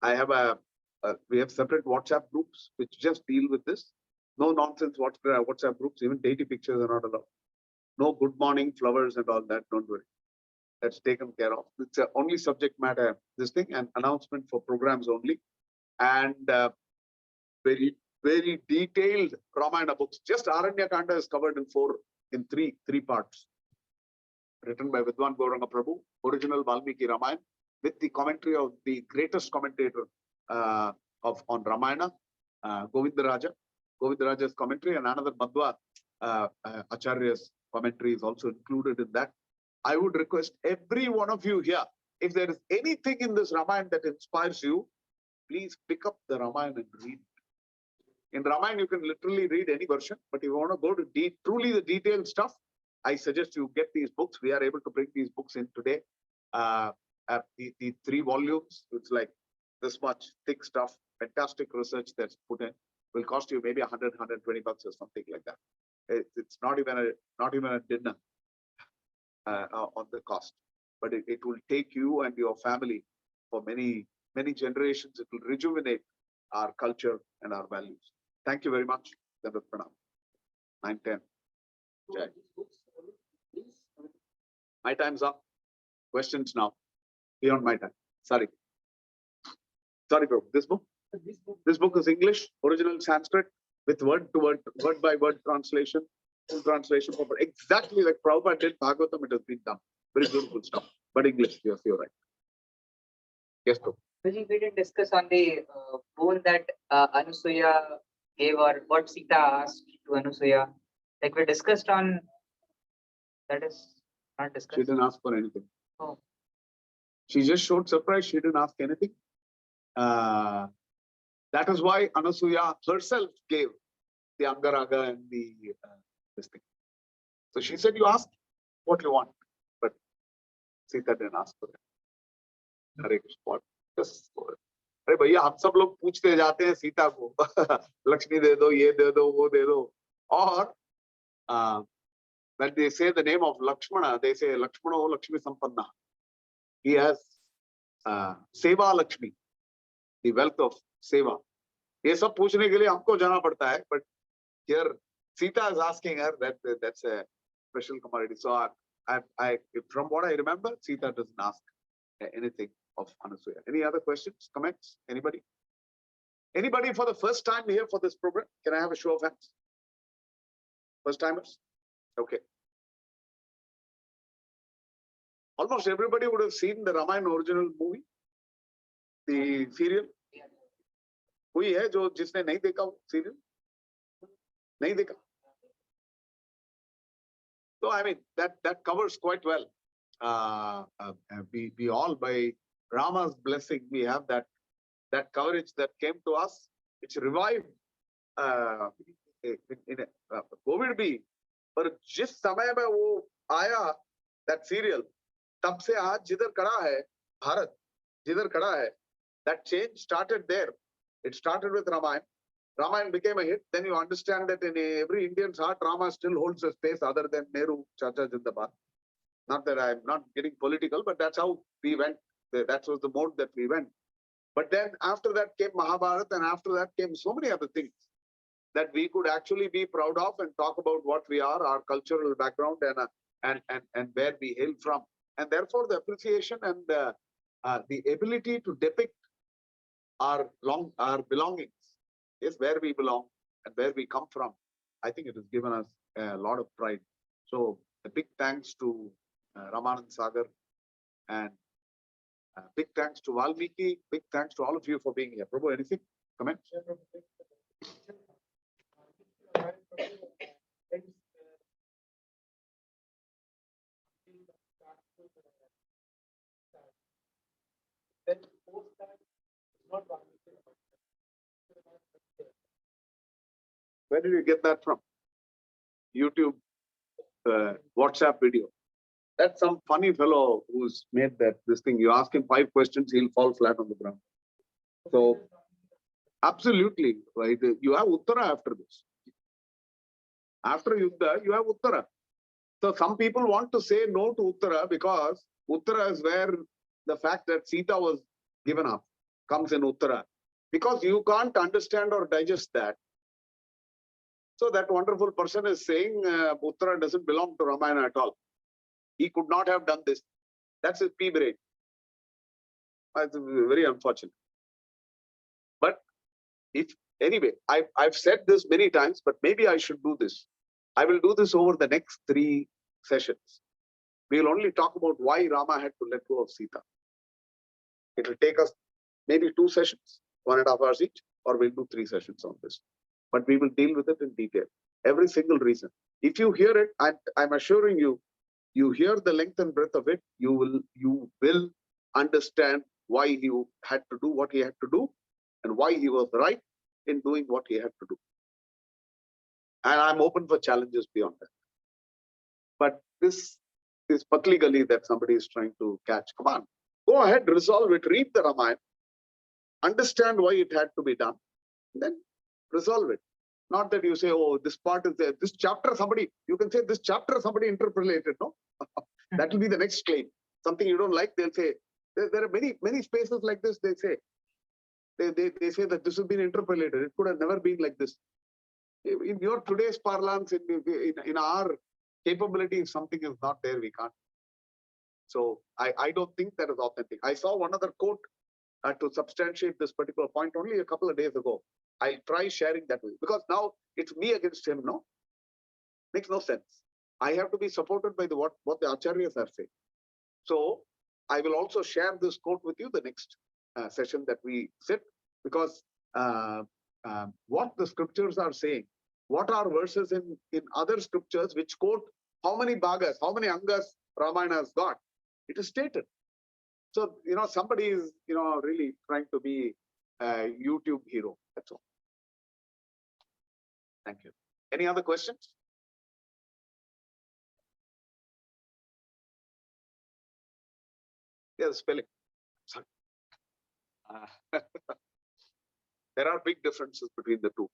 Speaker 1: I have we have separate WhatsApp groups which just deal with this. No nonsense WhatsApp groups, even daily pictures are not allowed. No good morning flowers and all that, don't worry. That's taken care of. It's only subject matter, this thing, and announcement for programs only. And very, very detailed Ramayana books. Just Aranya Kanda is covered in three parts. Written by Vidwan Gauranga Prabhu, original Valmiki Ramayana, with the commentary of the greatest commentator on Ramayana, Govindaraja. Govindaraja's commentary, and another Madhva Acharya's commentary is also included in that. I would request every one of you here, if there is anything in this Ramayana that inspires you, please pick up the Ramayana and read it. In Ramayana, you can literally read any version, but if you want to go to truly the detailed stuff, I suggest you get these books. We are able to bring these books in today. The 3 volumes, it's like this much thick stuff, fantastic research that's put in. Will cost you maybe 100, 120 bucks or something like that. It's not even a dinner on the cost, but it will take you and your family for many generations. It will rejuvenate our culture and our values. Thank you very much. 9:10. My time's up. Questions now. Beyond my time. Sorry, bro. This book is English, original Sanskrit, with word by word translation, full translation. Exactly like Prabhupada did Bhagavatam, it has been done. Very beautiful stuff. But English, yes, you're right. Yes, bro.
Speaker 2: We didn't discuss on the boon that Anusuya gave, or what Sita asked to Anusuya. Like we discussed on, that is not discussed.
Speaker 1: She didn't ask for anything.
Speaker 2: Oh.
Speaker 1: She just showed surprise. She didn't ask anything. That is why Anasuya herself gave the Angaraga and the this thing. So she said, you ask what you want, but Sita didn't ask for it. Hare Krishna. Just for it. अरे भैया हम सब लोग पूछते जाते हैं सीता को लक्ष्मी दे दो, ये दे दो, वो दे दो. और when they say the name of Lakshmana, they say Lakshmana o Lakshmi Sampanna. He has Seva Lakshmi, the wealth of Seva. ये सब पूछने के लिए हमको जाना पड़ता है, but here Sita is asking her that that's a special commodity. So I from what I remember, Sita doesn't ask anything of Anasuya. Any other questions, comments? Anybody? Anybody for the first time here for this program? Can I have a show of hands? First timers? Okay. Almost everybody would have seen the Ramayana original movie, the serial. कोई है जो जिसने नहीं देखा वो serial? नहीं देखा? So I mean that covers quite well. We all, by Rama's blessing, we have that coverage that came to us, which revived in COVID भी. पर जिस समय में वो आया that serial, तब से आज जिधर खड़ा है भारत, जिधर खड़ा है, that change started there. It started with Ramayana. Ramayana became a hit. Then you understand that in every Indian's heart, Rama still holds a space other than Nehru, Chacha Jindabad. Not that I'm not getting political, but that's how we went. That was the mode that we went. But then after that came Mahabharata, and after that came so many other things that we could actually be proud of and talk about what we are, our cultural background, and where we hail from. And therefore, the appreciation and the ability to depict our belongings is where we belong and where we come from. I think it has given us a lot of pride. So a big thanks to Ramanand Sagar, and big thanks to Valmiki, big thanks to all of you for being here. Prabhu, anything? Comments? Where did you get that from? YouTube, WhatsApp video. That's some funny fellow who's made this thing. You ask him 5 questions, he'll fall flat on the ground. So, absolutely, right? You have Uttara after this. After Yuddha, you have Uttara. So, some people want to say no to Uttara because Uttara is where the fact that Sita was given up comes in Uttara. Because you can't understand or digest that. So that wonderful person is saying Uttara doesn't belong to Ramayana at all. He could not have done this. That's his pea brain. It's very unfortunate. But if anyway, I've said this many times, but maybe I should do this. I will do this over the next 3 sessions. We will only talk about why Rama had to let go of Sita. It will take us maybe 2 sessions, 1.5 hours each, or we'll do 3 sessions on this. But we will deal with it in detail. Every single reason. If you hear it, I'm assuring you, you hear the length and breadth of it, you will understand why he had to do what he had to do and why he was right in doing what he had to do. And I'm open for challenges beyond that. But this is Patli Gali that somebody is trying to catch. Come on, go ahead, resolve it, read the Ramayana, understand why it had to be done, then resolve it. Not that you say, oh, this part is there, this chapter somebody, you can say this chapter somebody interpolated, no? That will be the next claim. Something you don't like, they'll say, there are many spaces like this, they say. They say that this has been interpolated. It could have never been like this. In your today's parlance, in our capability, if something is not there, we can't. So I don't think that is authentic. I saw one other quote to substantiate this particular point only a couple of days ago. I'll try sharing that with you, because now it's me against him, no? Makes no sense. I have to be supported by what the acharyas are saying. So I will also share this quote with you the next session that we sit, because what the scriptures are saying, what are verses in other scriptures which quote how many bhagas, how many angas Ramayana has got. It is stated. So, somebody is, really trying to be a YouTube hero. That's all. Thank you. Any other questions? Yeah, spelling. Sorry. There are big differences between the two.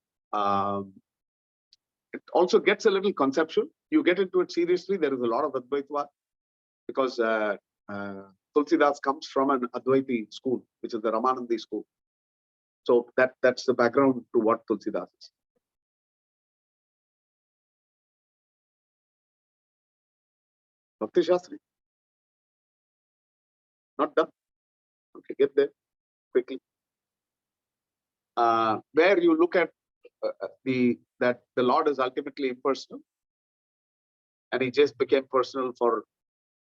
Speaker 1: It also gets a little conceptual. You get into it seriously, there is a lot of Advaitavad, because Tulsidas comes from an Advaiti school, which is the Ramanandi school. So that's the background to what Tulsidas is. Bhakti Shastri? Not done? Okay, get there quickly. Where you look at that the Lord is ultimately impersonal, and he just became personal for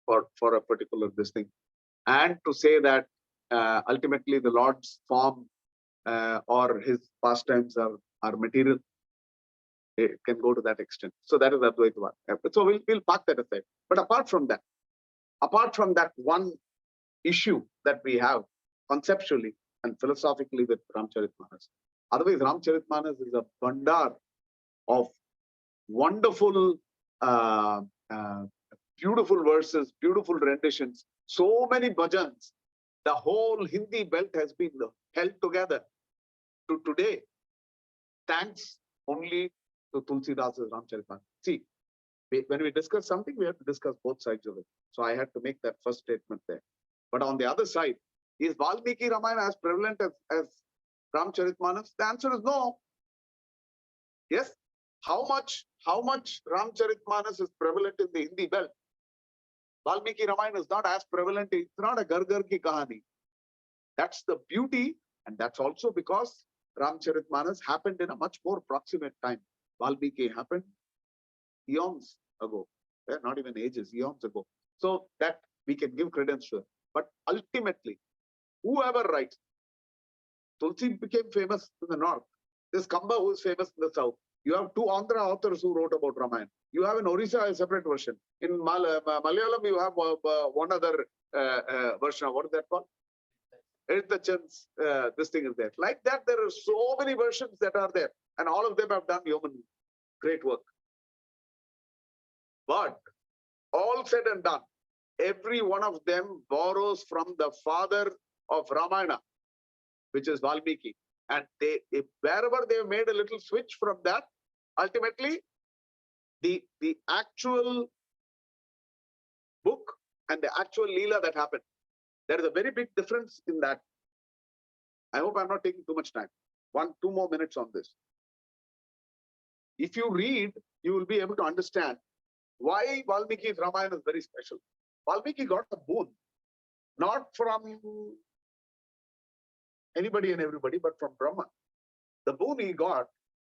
Speaker 1: a particular this thing. And to say that ultimately the Lord's form or his pastimes are material, it can go to that extent. So that is Advaitavad. So we'll park that aside. But apart from that one issue that we have conceptually and philosophically with Ramcharitmanas, otherwise Ramcharitmanas is a bandar of wonderful, beautiful verses, beautiful renditions, so many bhajans. The whole Hindi belt has been held together to today, thanks only to Tulsidas' Ramcharitmanas. See, when we discuss something, we have to discuss both sides of it. So I had to make that first statement there. But on the other side, is Valmiki Ramayana as prevalent as Ramcharitmanas? The answer is no. Yes. How much Ramcharitmanas is prevalent in the Hindi belt? Valmiki Ramayana is not as prevalent. It's not a Gar Gar Ki Kahani. That's the beauty, and that's also because Ramcharitmanas happened in a much more proximate time. Valmiki happened eons ago, not even ages, eons ago. So that we can give credence to it. But ultimately, whoever writes, Tulsi became famous in the north. There's Kanda who is famous in the south. You have two Andhra authors who wrote about Ramayana. You have in Orissa a separate version. In Malayalam, you have one other version. What is that called? Ayodhya's this thing is there. Like that, there are so many versions that are there, and all of them have done human great work. But all said and done, every one of them borrows from the father of Ramayana, which is Valmiki. And wherever they have made a little switch from that, ultimately, the actual book and the actual Leela that happened, there is a very big difference in that. I hope I'm not taking too much time. 2 more minutes on this. If you read, you will be able to understand why Valmiki's Ramayana is very special. Valmiki got a boon, not from anybody and everybody, but from Brahma. The boon he got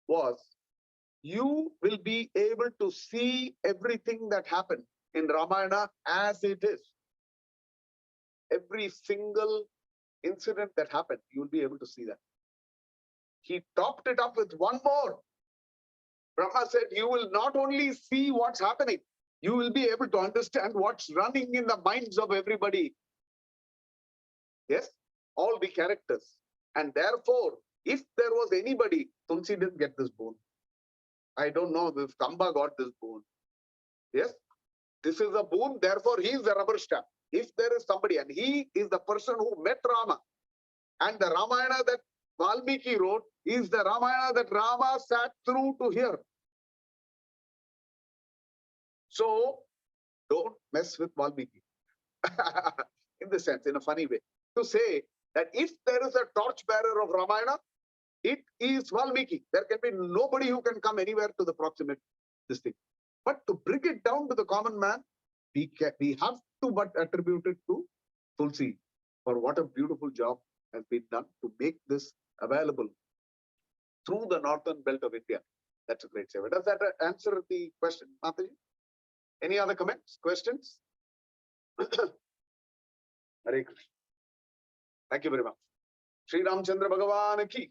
Speaker 1: was, you will be able to see everything that happened in Ramayana as it is. Every single incident that happened, you will be able to see that. He topped it up with one more. Brahma said, you will not only see what's happening, you will be able to understand what's running in the minds of everybody. Yes, all the characters. And therefore, if there was anybody, Tulsi didn't get this boon. I don't know if Kamba got this boon. Yes, this is a boon, therefore he is the rubber stamp. If there is somebody, and he is the person who met Rama, and the Ramayana that Valmiki wrote is the Ramayana that Rama sat through to hear. So, don't mess with Valmiki. In the sense, in a funny way. To say that if there is a torchbearer of Ramayana, it is Valmiki. There can be nobody who can come anywhere to the proximate this thing. But to bring it down to the common man, we have to but attribute it to Tulsi for what a beautiful job has been done to make this available through the northern belt of India. That's a great savor. Does that answer the question, Mataji? Any other comments, questions? Hare Krishna. Thank you very much. Sri Ramchandra Bhagavan ki,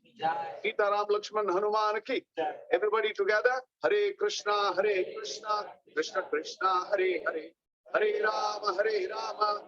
Speaker 1: Sita Ram Lakshman Hanuman ki. Everybody together. Hare Krishna, Krishna Krishna, Hare Hare, Hare Rama,